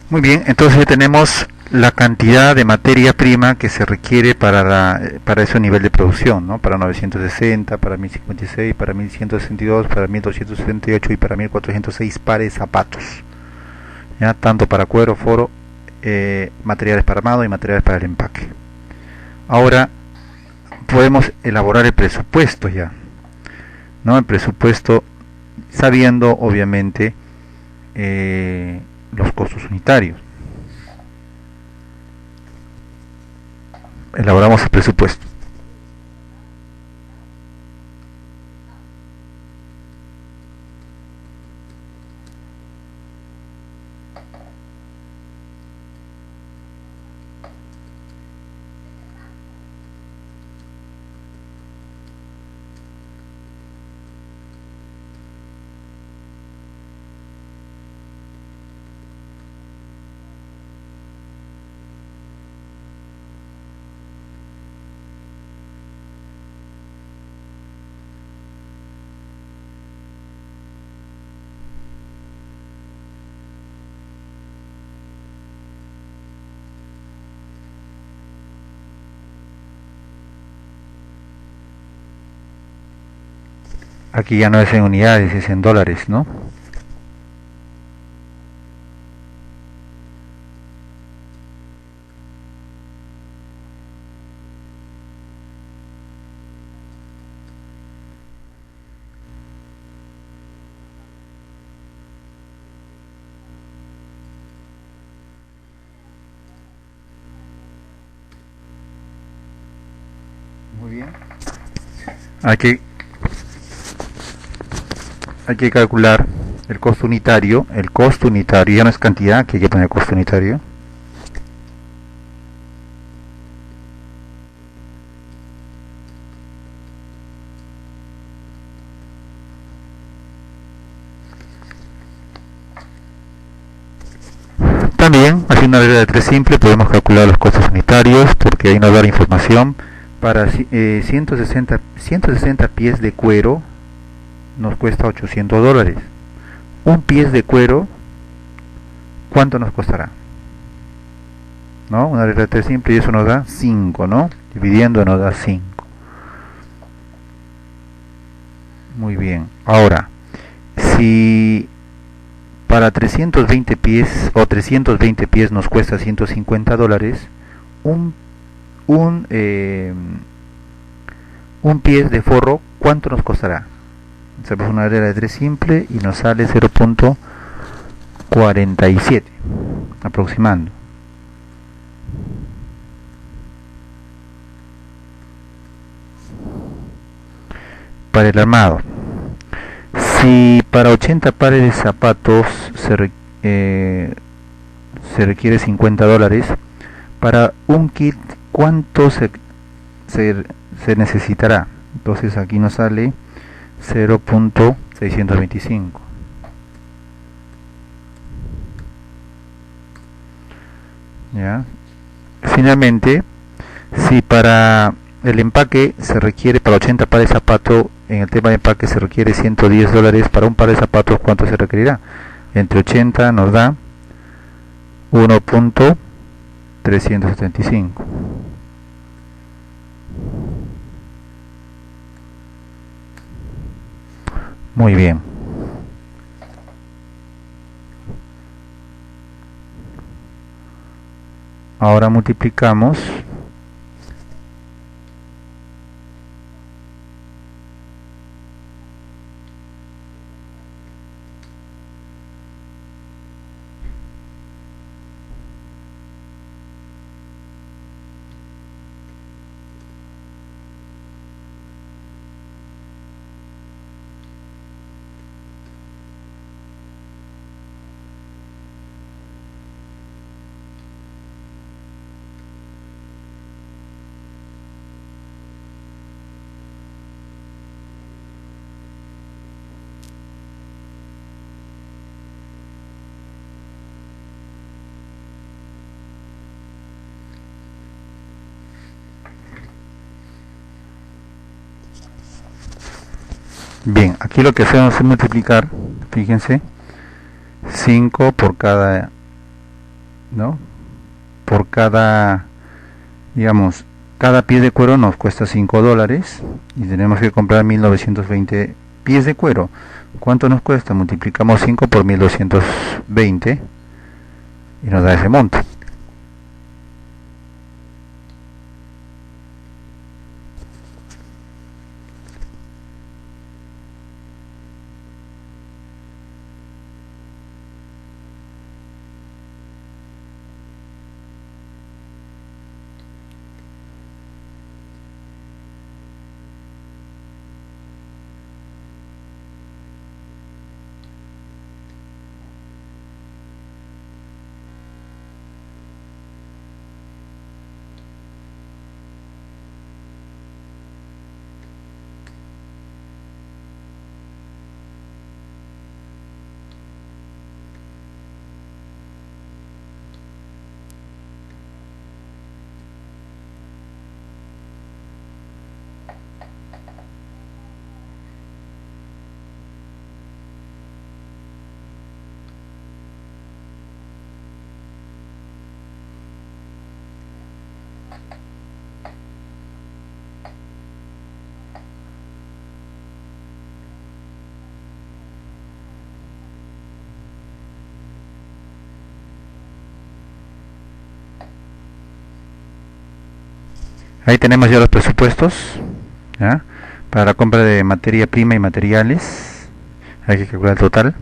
Muy bien, entonces ya tenemos la cantidad de materia prima que se requiere para ese nivel de producción, ¿no? Para 960, para 1056, para 1162, para 1268 y para 1406 pares de zapatos, ¿ya? Tanto para cuero, foro, materiales para armado y materiales para el empaque. Ahora podemos elaborar el presupuesto ya, ¿no? El presupuesto sabiendo obviamente los costos unitarios. Elaboramos el presupuesto. Aquí ya no es en unidades, es en dólares, ¿no? Muy bien. Hay que calcular el costo unitario. El costo unitario ya no es cantidad, que hay que poner costo unitario. También, haciendo una regla de tres simple, podemos calcular los costos unitarios, porque ahí nos da la información Para 160 pies de cuero nos cuesta $800. Un pies de cuero, ¿cuánto nos costará? ¿No? Una regla de 3 simple y eso nos da 5, ¿no? Dividiendo nos da 5. Muy bien. Ahora, si para 320 pies o 320 pies nos cuesta $150, un, un, eh, un pie de forro, ¿cuánto nos costará? Hacemos una regla de 3 simple y nos sale 0.47, aproximando. Para el armado, si para 80 pares de zapatos se requiere $50, para un kit, ¿cuánto se, se necesitará? Entonces aquí nos sale 0.625. ¿Ya? Finalmente, si para el empaque se requiere, para 80 pares de zapatos, en el tema de empaque se requiere $110, para un par de zapatos, ¿cuánto se requerirá? Entre 80 nos da 1.375. Muy bien. Ahora multiplicamos bien, aquí lo que hacemos es multiplicar, fíjense, 5 por cada, ¿no? Por cada, digamos, cada pie de cuero nos cuesta $5 y tenemos que comprar 1920 pies de cuero. ¿Cuánto nos cuesta? Multiplicamos 5 por 1220 y nos da ese monto. Ahí tenemos ya los presupuestos, ¿ya? Para la compra de materia prima y materiales. Hay que calcular el total.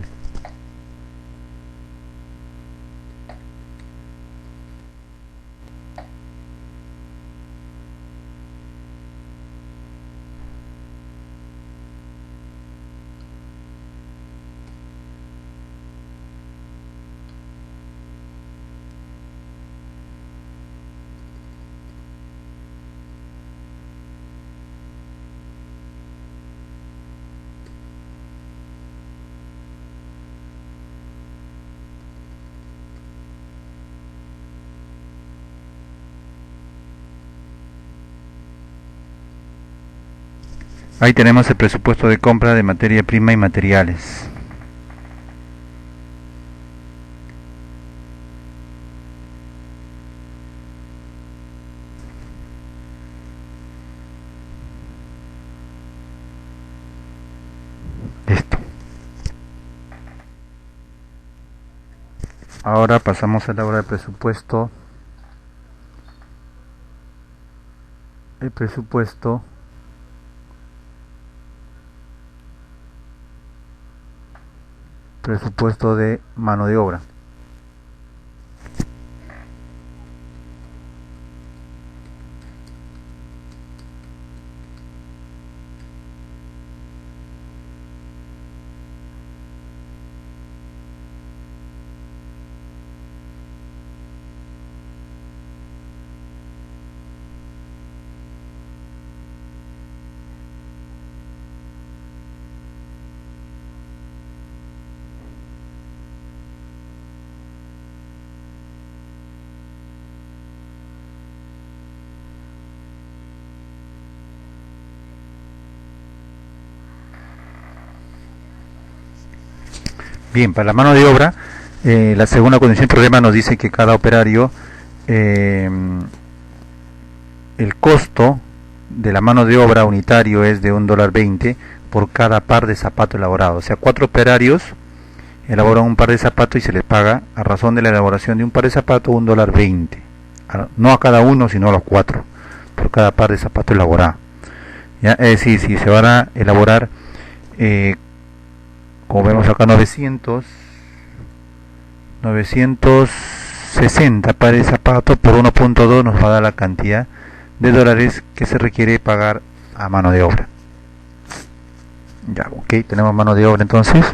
Ahí tenemos el presupuesto de compra de materia prima y materiales. Listo. Ahora pasamos a la hora del presupuesto. El presupuesto de mano de obra. Bien, para la mano de obra, la segunda condición del problema nos dice que cada operario, eh, el costo de la mano de obra unitario es de $1.20 por cada par de zapatos elaborado. O sea, 4 operarios elaboran un par de zapatos y se les paga a razón de la elaboración de un par de zapatos $1.20. No a cada uno, sino a los 4 por cada par de zapatos elaborado. ¿Ya? Es decir, si se van a elaborar, como vemos acá, 960 pares de zapatos por 1.2 nos va a dar la cantidad de dólares que se requiere pagar a mano de obra. Ya, ok, tenemos mano de obra entonces.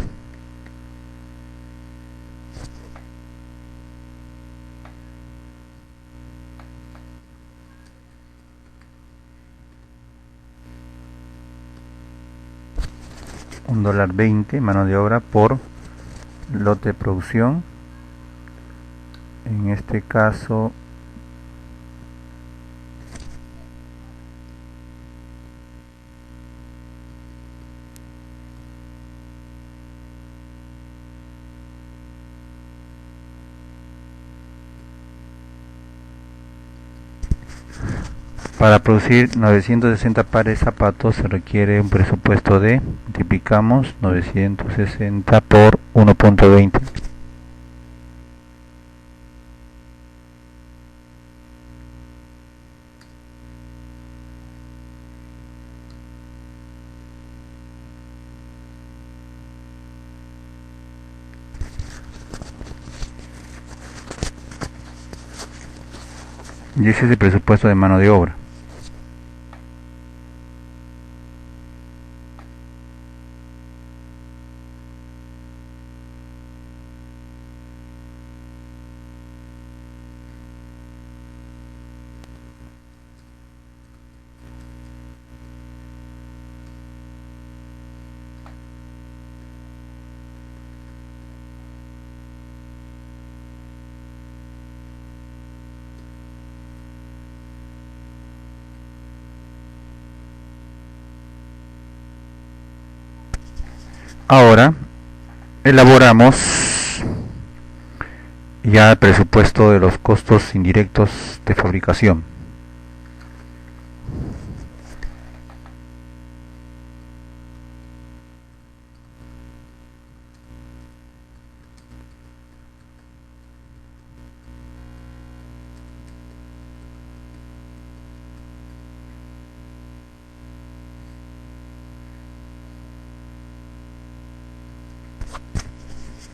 $1.20 mano de obra por lote de producción. En este caso, para producir 960 pares de zapatos se requiere un presupuesto de, multiplicamos 960 por 1.20. Y ese es el presupuesto de mano de obra. Ahora elaboramos ya el presupuesto de los costos indirectos de fabricación.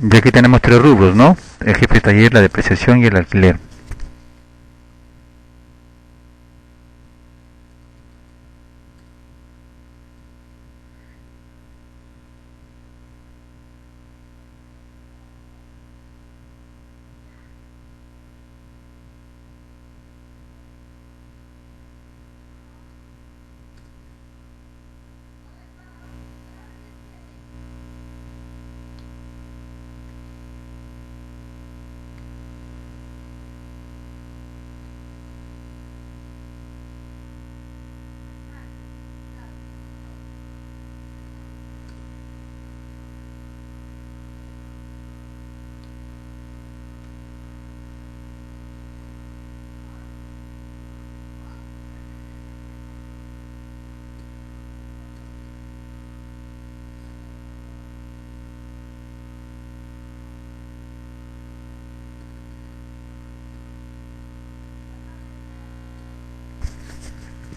Y aquí tenemos 3 rubros, ¿no? El jefe de taller, la depreciación y el alquiler.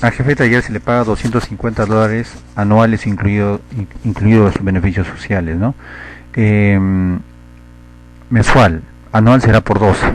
Al jefe de taller se le paga $250 anuales, incluidos los beneficios sociales, ¿no? Eh, Mensual, anual será por 12.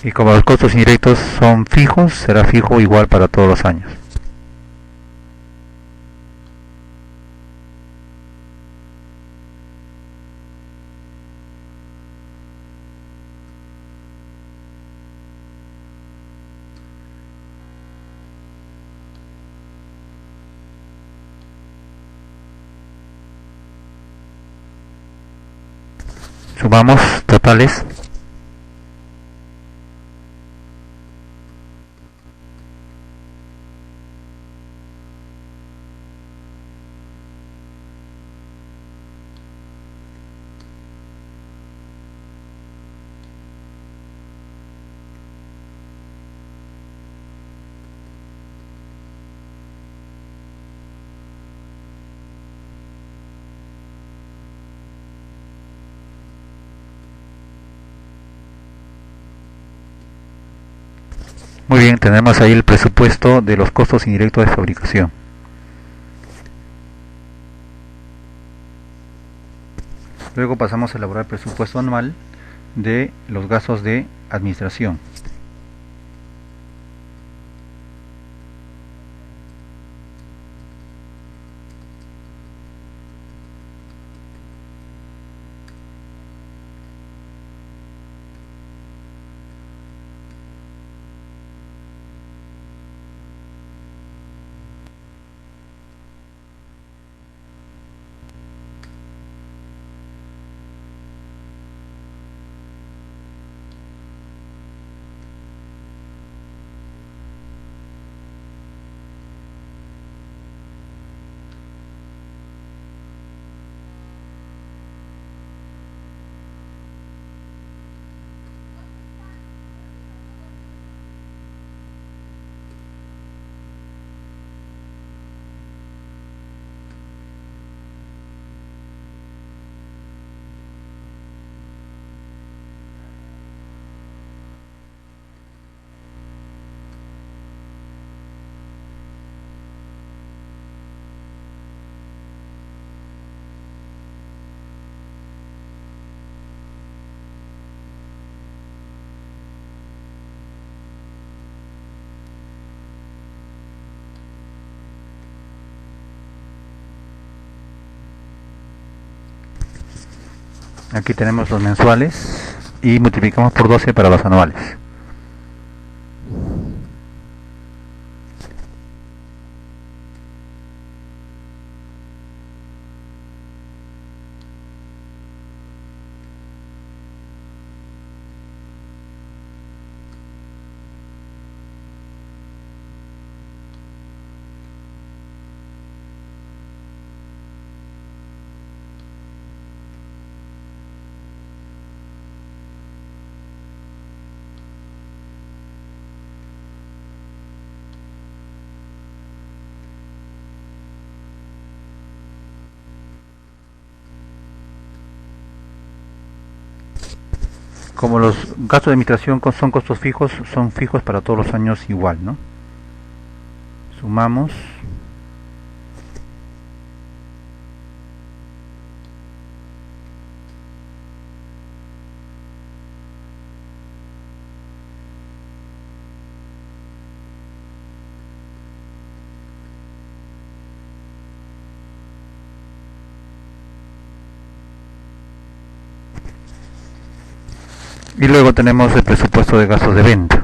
Y como los costos indirectos son fijos, será fijo igual para todos los años. Sumamos totales. Muy bien, tenemos ahí el presupuesto de los costos indirectos de fabricación. Luego pasamos a elaborar el presupuesto anual de los gastos de administración. Aquí tenemos los mensuales y multiplicamos por 12 para los anuales. Como los gastos de administración son costos fijos, son fijos para todos los años igual, ¿no? Sumamos. Y luego tenemos el presupuesto de gastos de venta.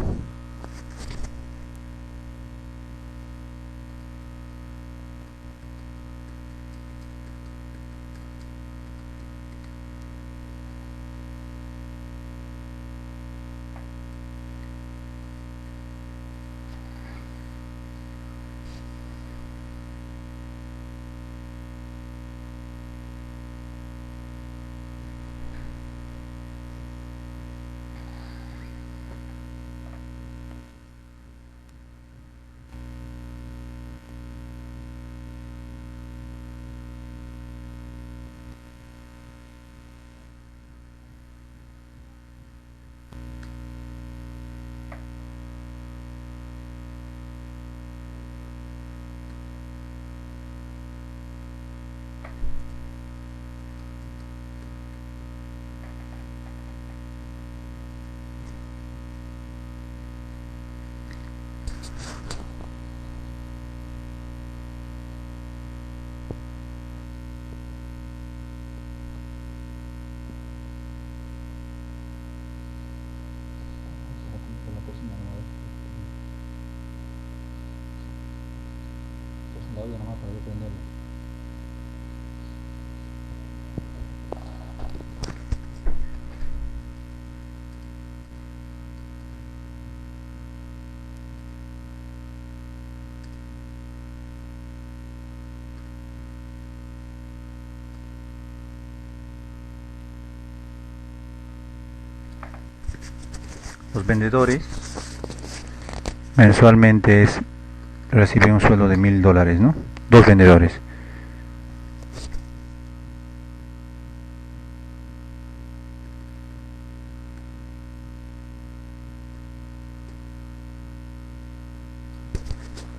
Los vendedores mensualmente reciben un sueldo de $1000, ¿no? Dos vendedores.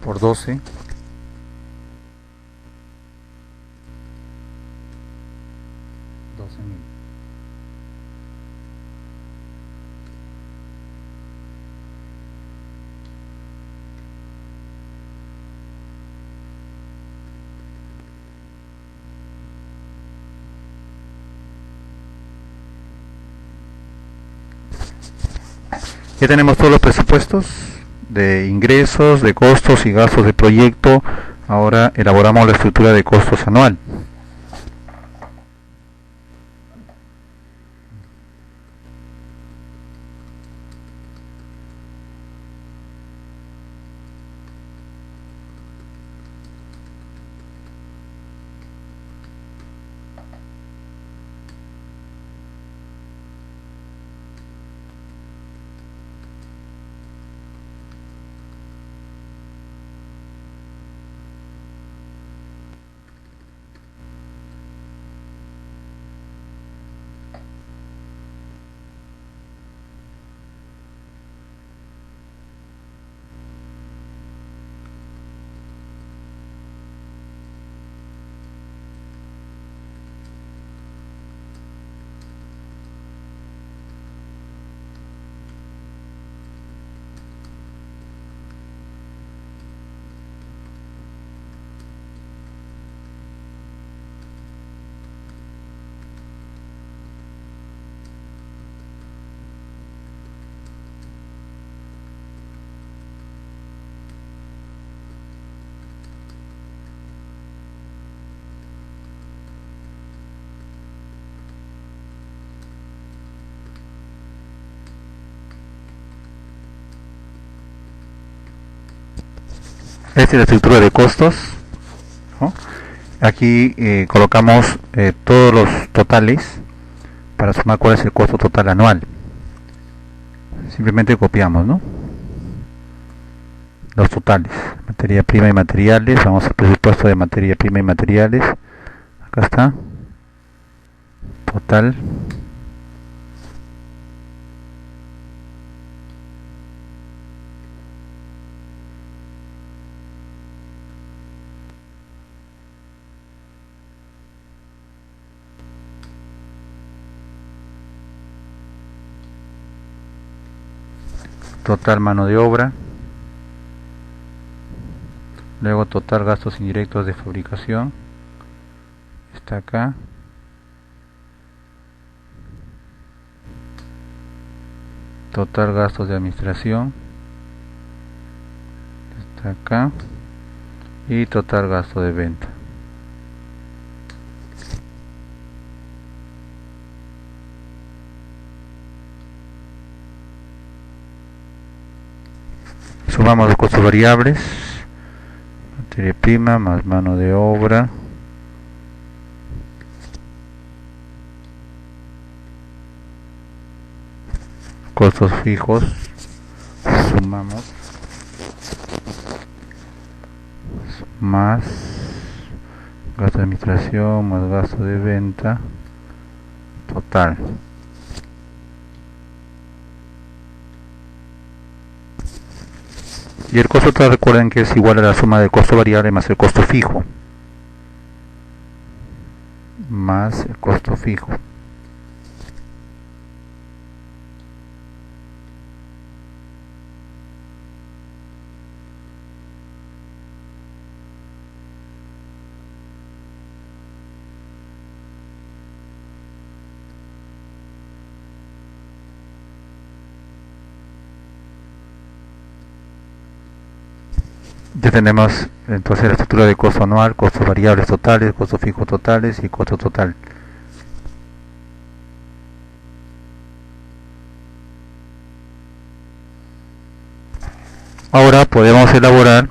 Por 12. Ya tenemos todos los presupuestos de ingresos, de costos y gastos de proyecto. Ahora elaboramos la estructura de costos anual. Esta es la estructura de costos, ¿no? Aquí colocamos todos los totales para sumar cuál es el costo total anual. Simplemente copiamos, ¿no? Los totales, materia prima y materiales. Vamos al presupuesto de materia prima y materiales. Acá está. Total. Total mano de obra. Luego total gastos indirectos de fabricación. Está acá. Total gastos de administración. Está acá. Y total gasto de venta. Sumamos los costos variables. Materia prima más mano de obra. Costos fijos. Sumamos. Más gasto de administración más gasto de venta. Total. Y el costo total, recuerden que es igual a la suma del costo variable más el costo fijo. Más el costo fijo. Ya tenemos entonces la estructura de costo anual, costos variables totales, costos fijos totales y costo total. Ahora podemos elaborar,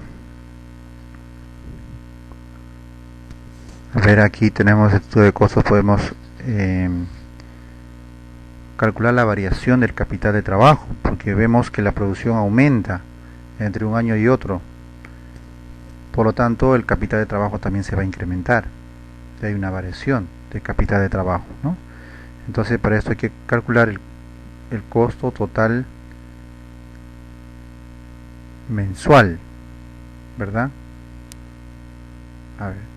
a ver, aquí tenemos el estudio de costos, podemos eh, calcular la variación del capital de trabajo, porque vemos que la producción aumenta entre un año y otro. Por lo tanto, el capital de trabajo también se va a incrementar. Hay una variación del capital de trabajo, ¿no? Entonces, para esto hay que calcular el costo total mensual, ¿verdad? A ver.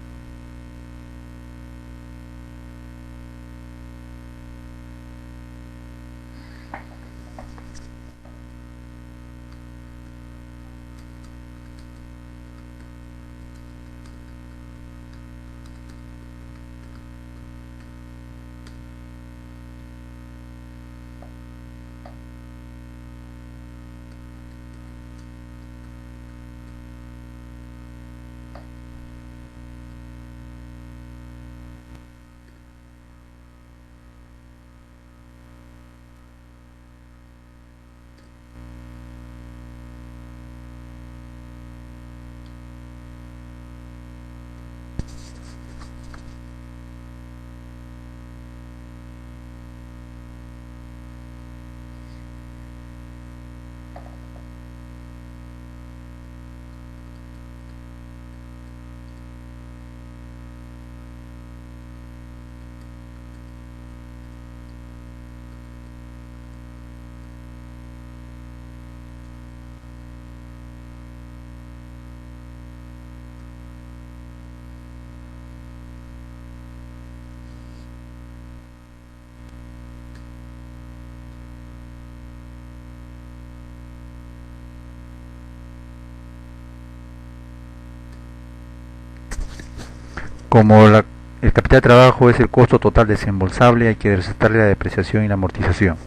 Como el capital de trabajo es el costo total desembolsable, hay que restarle la depreciación y la amortización.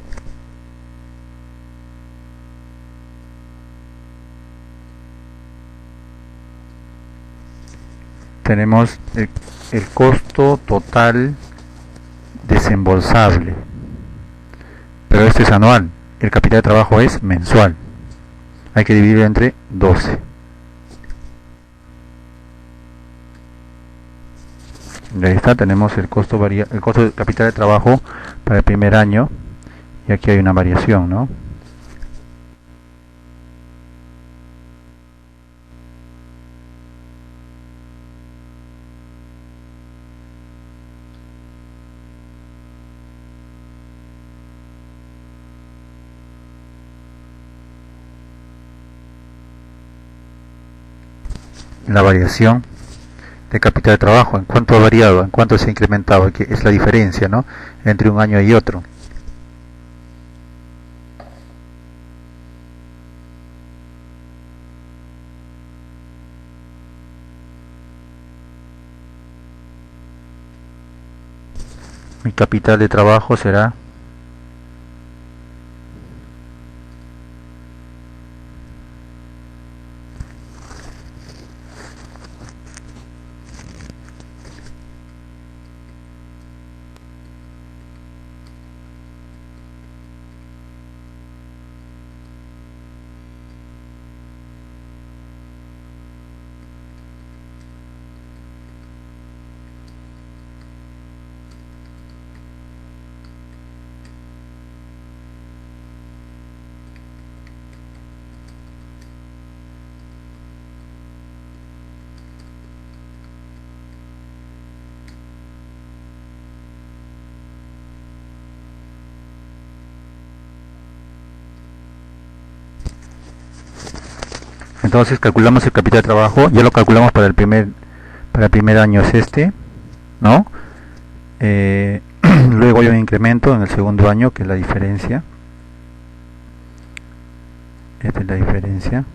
Tenemos el costo total desembolsable, pero este es anual. El capital de trabajo es mensual. Hay que dividirlo entre 12. Ahí está, tenemos el costo del capital de trabajo para el primer año y aquí hay una variación, ¿no? La variación de capital de trabajo, en cuánto ha variado, en cuánto se ha incrementado, que es la diferencia, ¿no? Entre un año y otro. Mi capital de trabajo será entonces calculamos el capital de trabajo, ya lo calculamos para el primer año es este, ¿no? Eh, luego hay un incremento en el segundo año, que es la diferencia. Esta es la diferencia.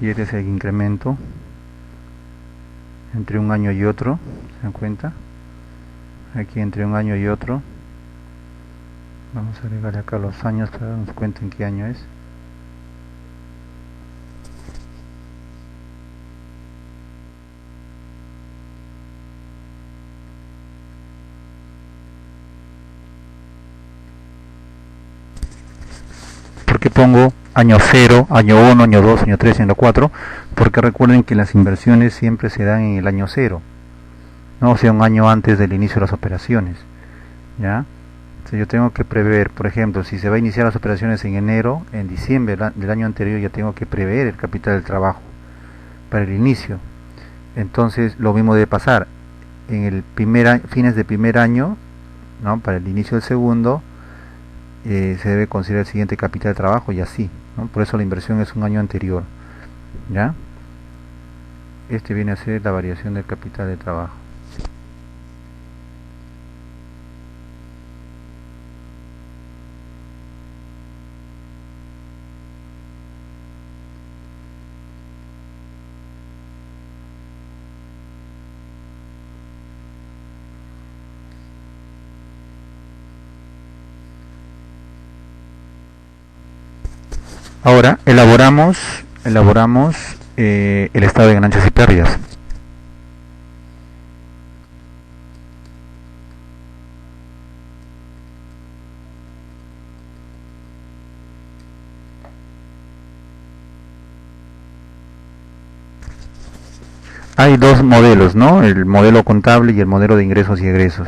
y este es el incremento entre un año y otro. ¿Se dan cuenta? Aquí entre un año y otro. Vamos a agregarle acá los años para darnos cuenta en qué año es. ¿Por qué pongo año 0, año 1, año 2, año 3, año 4? Porque recuerden que las inversiones siempre se dan en el año 0, ¿no? O sea, un año antes del inicio de las operaciones, ¿ya? Si yo tengo que prever, por ejemplo, si se va a iniciar las operaciones en enero, en diciembre del año anterior ya tengo que prever el capital del trabajo para el inicio. Entonces, lo mismo debe pasar en el fines de primer año, ¿no? Para el inicio del segundo, se debe considerar el siguiente capital de trabajo y así, ¿no? Por eso la inversión es un año anterior, ¿ya? Este viene a ser la variación del capital de trabajo. Ahora elaboramos el estado de ganancias y pérdidas. Hay dos modelos, ¿no? El modelo contable y el modelo de ingresos y egresos.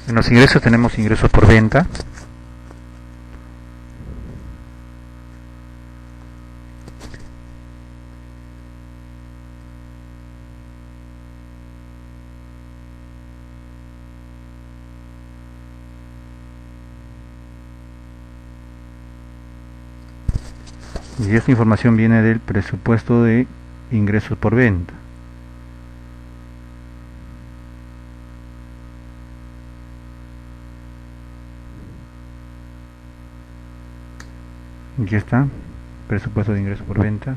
En los ingresos tenemos ingresos por venta, y esta información viene del presupuesto de ingresos por venta. Aquí está, presupuesto de ingresos por venta.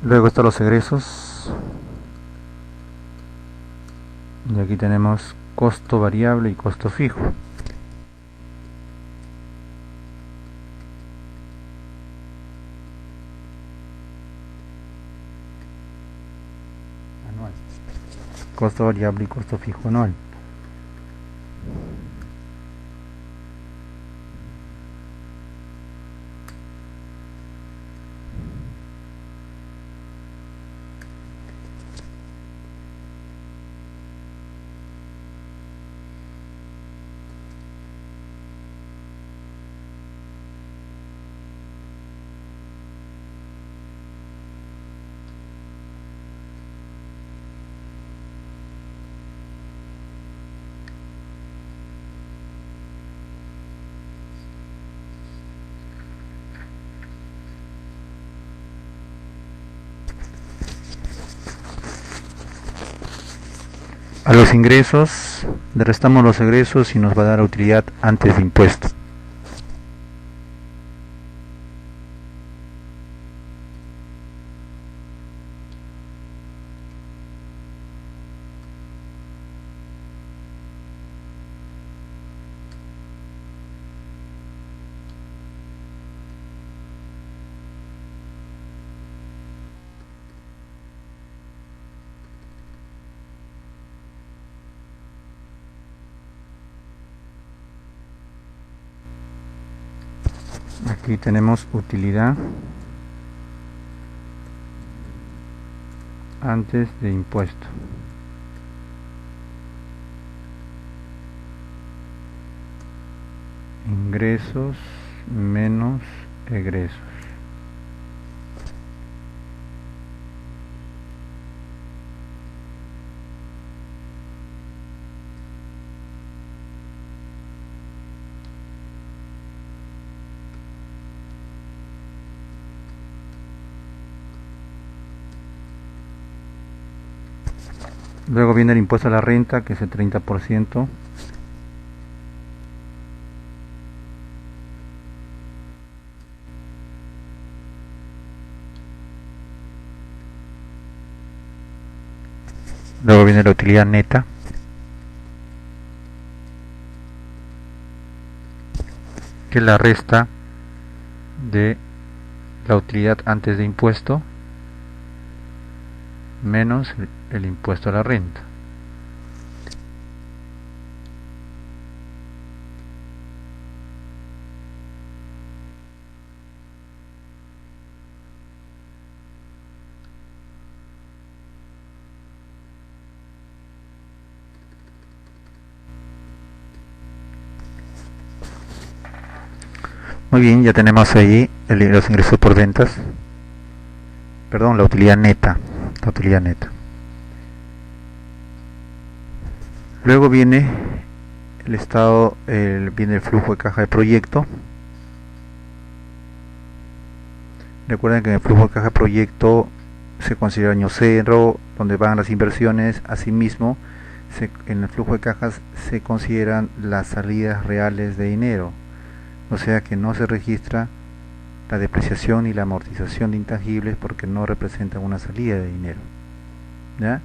Luego están los egresos. Y aquí tenemos costo variable y costo fijo. Anual. Costo variable y costo fijo anual. A los ingresos le restamos los egresos y nos va a dar utilidad antes de impuesto. Aquí tenemos utilidad antes de impuesto. Ingresos menos egresos. Luego viene el impuesto a la renta, que es el 30%. Luego viene la utilidad neta, que es la resta de la utilidad antes de impuesto menos el impuesto a la renta. Muy bien, ya tenemos ahí los ingresos por ventas, perdón, la utilidad neta, la utilidad neta. Luego viene el estado, viene el flujo de caja de proyecto. Recuerden que en el flujo de caja de proyecto se considera año cero, donde van las inversiones. Asimismo, en el flujo de cajas se consideran las salidas reales de dinero, o sea que no se registra la depreciación y la amortización de intangibles porque no representan una salida de dinero. ¿Ya?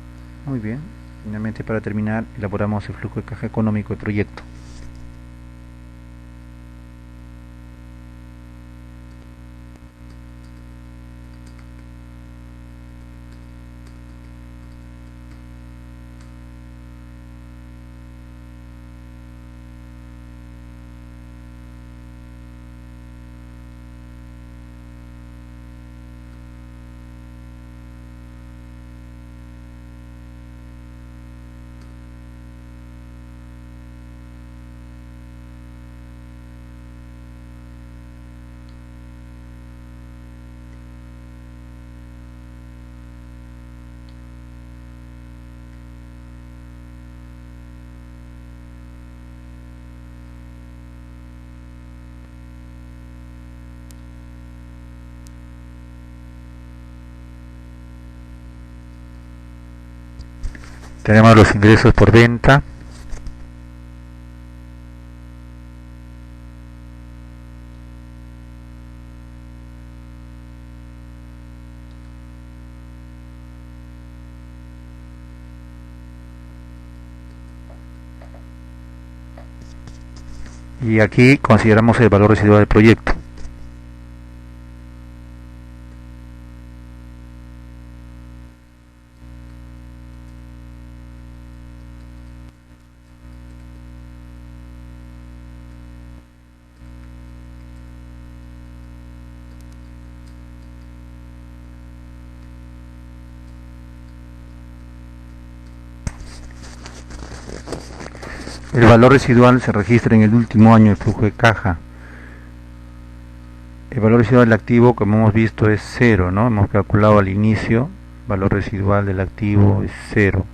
Muy bien. Finalmente, para terminar, elaboramos el flujo de caja económico de proyecto. Tenemos los ingresos por venta. Y aquí consideramos el valor residual del proyecto. El valor residual se registra en el último año del flujo de caja. El valor residual del activo, como hemos visto, es cero, ¿no? Hemos calculado al inicio, valor residual del activo es cero.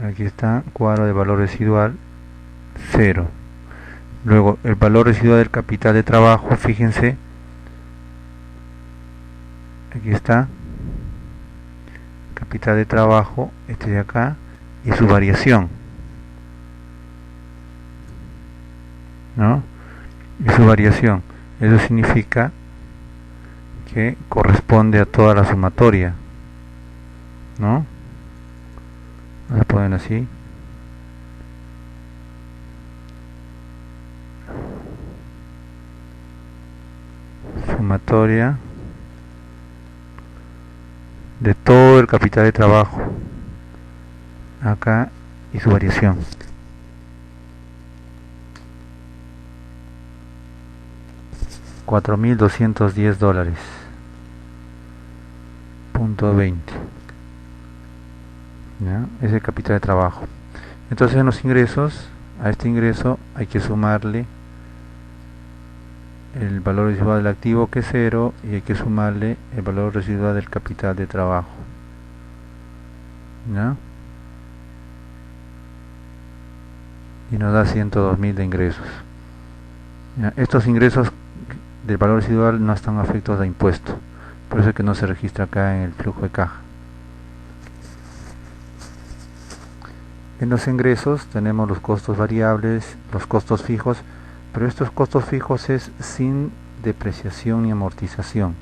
Aquí está, cuadro de valor residual, cero. Luego, el valor residual del capital de trabajo, fíjense, aquí está, capital de trabajo, este de acá, y su variación, ¿no? Y su variación, eso significa que corresponde a toda la sumatoria, ¿no? La ponen así. Sumatoria de todo el capital de trabajo acá y su variación. $4.210 punto 20, ¿ya? Es el capital de trabajo. Entonces, en los ingresos, a este ingreso hay que sumarle el valor residual del activo, que es cero, y hay que sumarle el valor residual del capital de trabajo, ¿ya? Y nos da 102.000 de ingresos, ¿ya? Estos ingresos del valor residual no están afectos a impuesto, por eso es que no se registra acá en el flujo de caja. En los ingresos tenemos los costos variables, los costos fijos, pero estos costos fijos es sin depreciación ni amortización.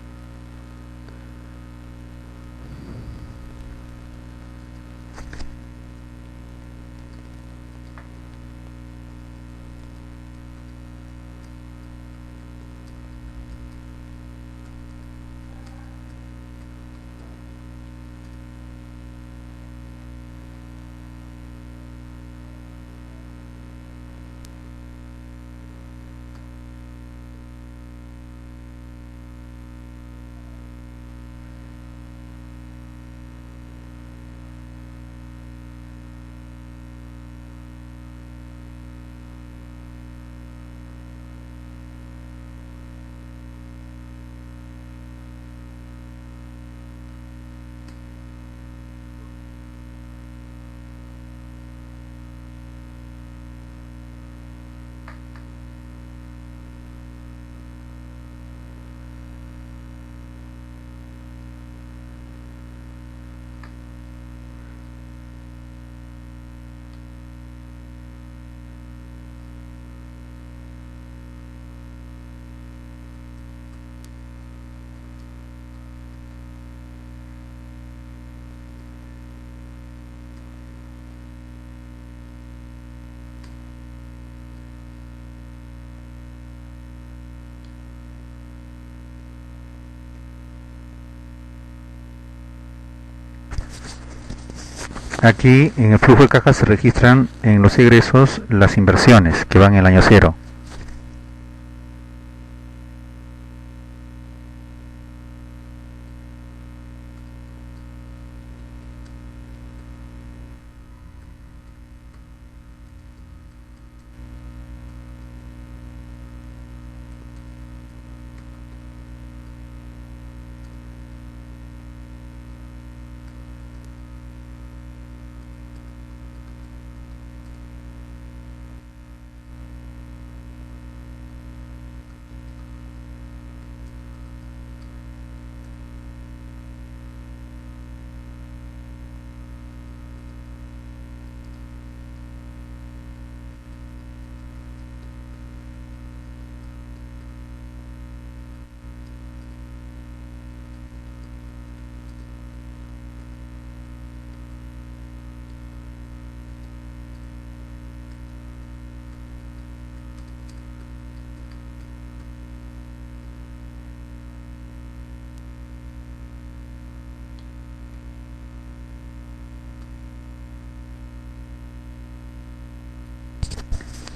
Aquí en el flujo de caja se registran en los egresos las inversiones que van en el año cero.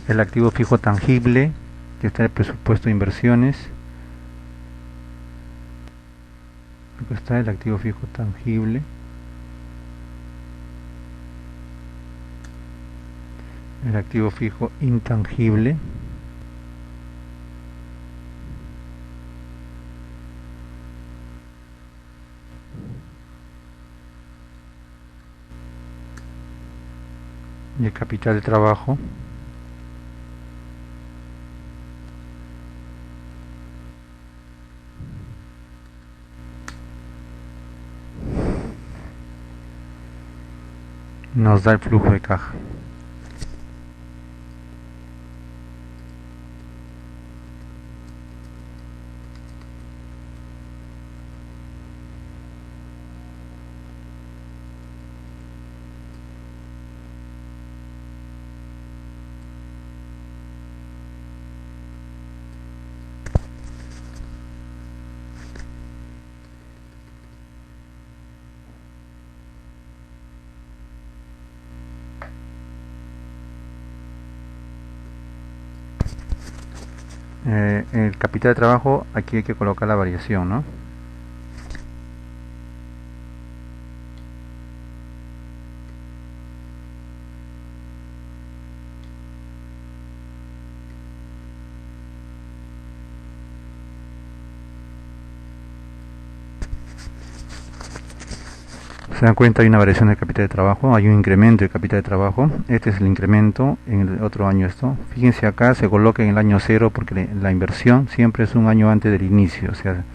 El activo fijo tangible, que está en el presupuesto de inversiones. Acá está el activo fijo tangible. El activo fijo intangible. Y el capital de trabajo. Nos da el flujo de caja. El capital de trabajo, aquí hay que colocar la variación, ¿no? Se dan cuenta, hay una variación del capital de trabajo, hay un incremento del capital de trabajo. Este es el incremento en el otro año esto. Fíjense acá, se coloca en el año cero porque la inversión siempre es un año antes del inicio. O sea,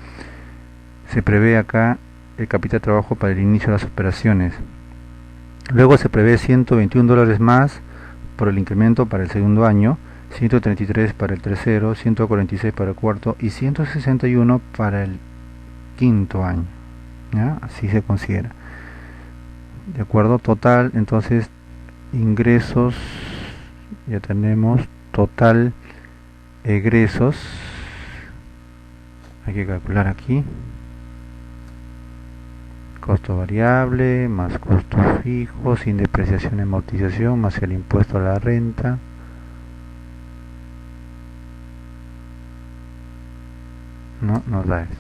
se prevé acá el capital de trabajo para el inicio de las operaciones. Luego se prevé $121 más por el incremento para el segundo año, 133 para el tercero, 146 para el cuarto y 161 para el quinto año. ¿Ya? Así se considera. De acuerdo, total, entonces ingresos, ya tenemos total egresos, hay que calcular aquí, costo variable más costos fijos sin depreciación y amortización más el impuesto a la renta. No nos da eso.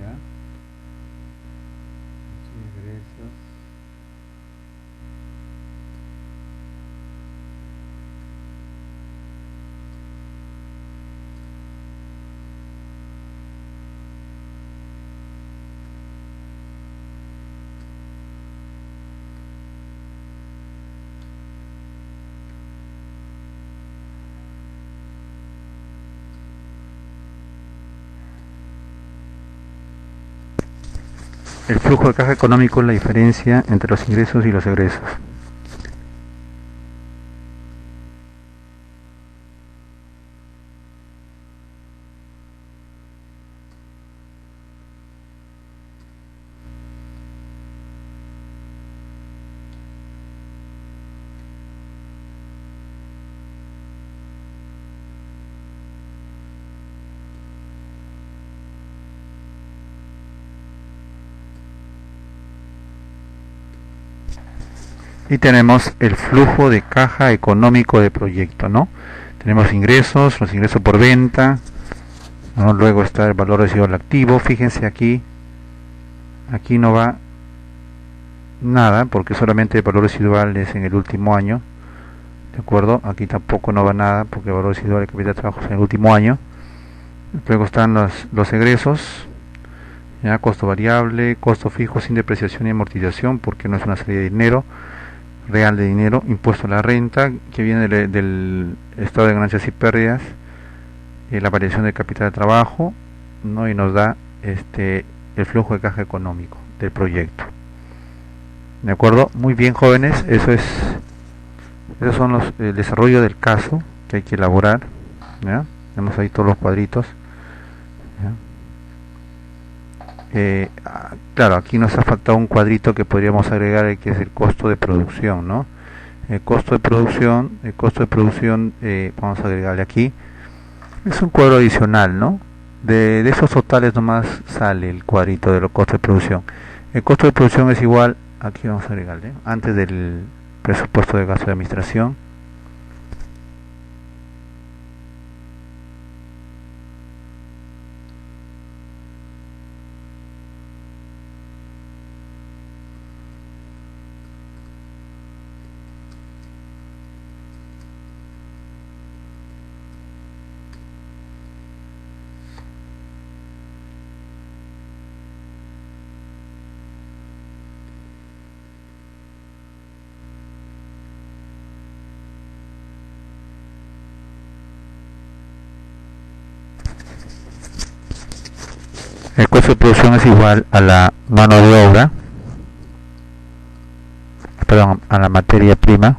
Ya. Ingresos. El flujo de caja económico es la diferencia entre los ingresos y los egresos. Y tenemos el flujo de caja económico de proyecto, ¿no? Tenemos ingresos, los ingresos por venta, ¿no? Luego está el valor residual activo. Fíjense aquí, aquí no va nada porque solamente el valor residual es en el último año, ¿de acuerdo? Aquí tampoco no va nada porque el valor residual de capital de trabajo es en el último año. Luego están los egresos, ya, costo variable, costo fijo sin depreciación y amortización porque no es una salida de dinero real de dinero, impuesto a la renta que viene del estado de ganancias y pérdidas, la variación del capital de trabajo, ¿no? Y nos da el flujo de caja económico del proyecto. ¿De acuerdo? Muy bien, jóvenes, esos son el desarrollo del caso que hay que elaborar. ¿Ya? Tenemos ahí todos los cuadritos. ¿Ya? Claro, aquí nos ha faltado un cuadrito que podríamos agregar, que es el costo de producción, ¿no? El costo de producción, vamos a agregarle aquí. Es un cuadro adicional, ¿no? De esos totales nomás sale el cuadrito de los costos de producción. El costo de producción es igual, aquí vamos a agregarle, antes del presupuesto de gasto de administración. El costo de producción es igual a la mano de obra, perdón, a la materia prima.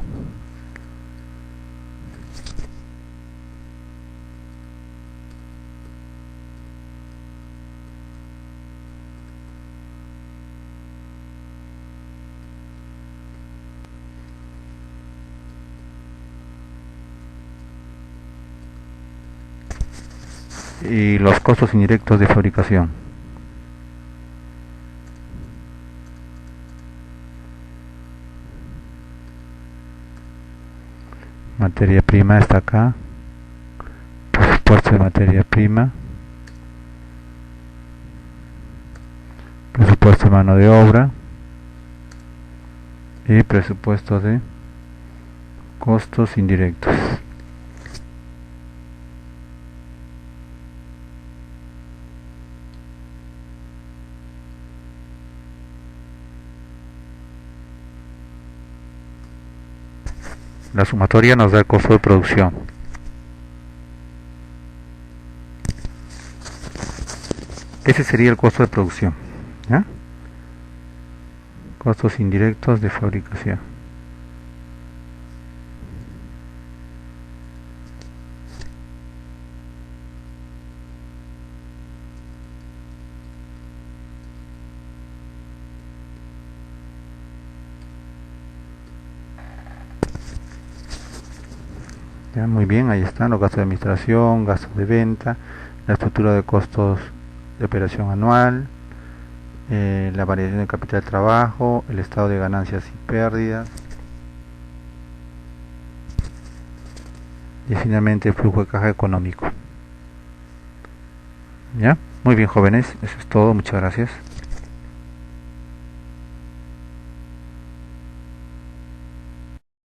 Y los costos indirectos de fabricación. Materia prima está acá, presupuesto de materia prima, presupuesto de mano de obra y presupuesto de costos indirectos. La sumatoria nos da el costo de producción. Ese sería el costo de producción, ¿ya? Costos indirectos de fabricación. Ya, muy bien, ahí están los gastos de administración, gastos de venta, la estructura de costos de operación anual, la variación de capital de trabajo, el estado de ganancias y pérdidas, y finalmente el flujo de caja económico. ¿Ya? Muy bien, jóvenes, eso es todo, muchas gracias.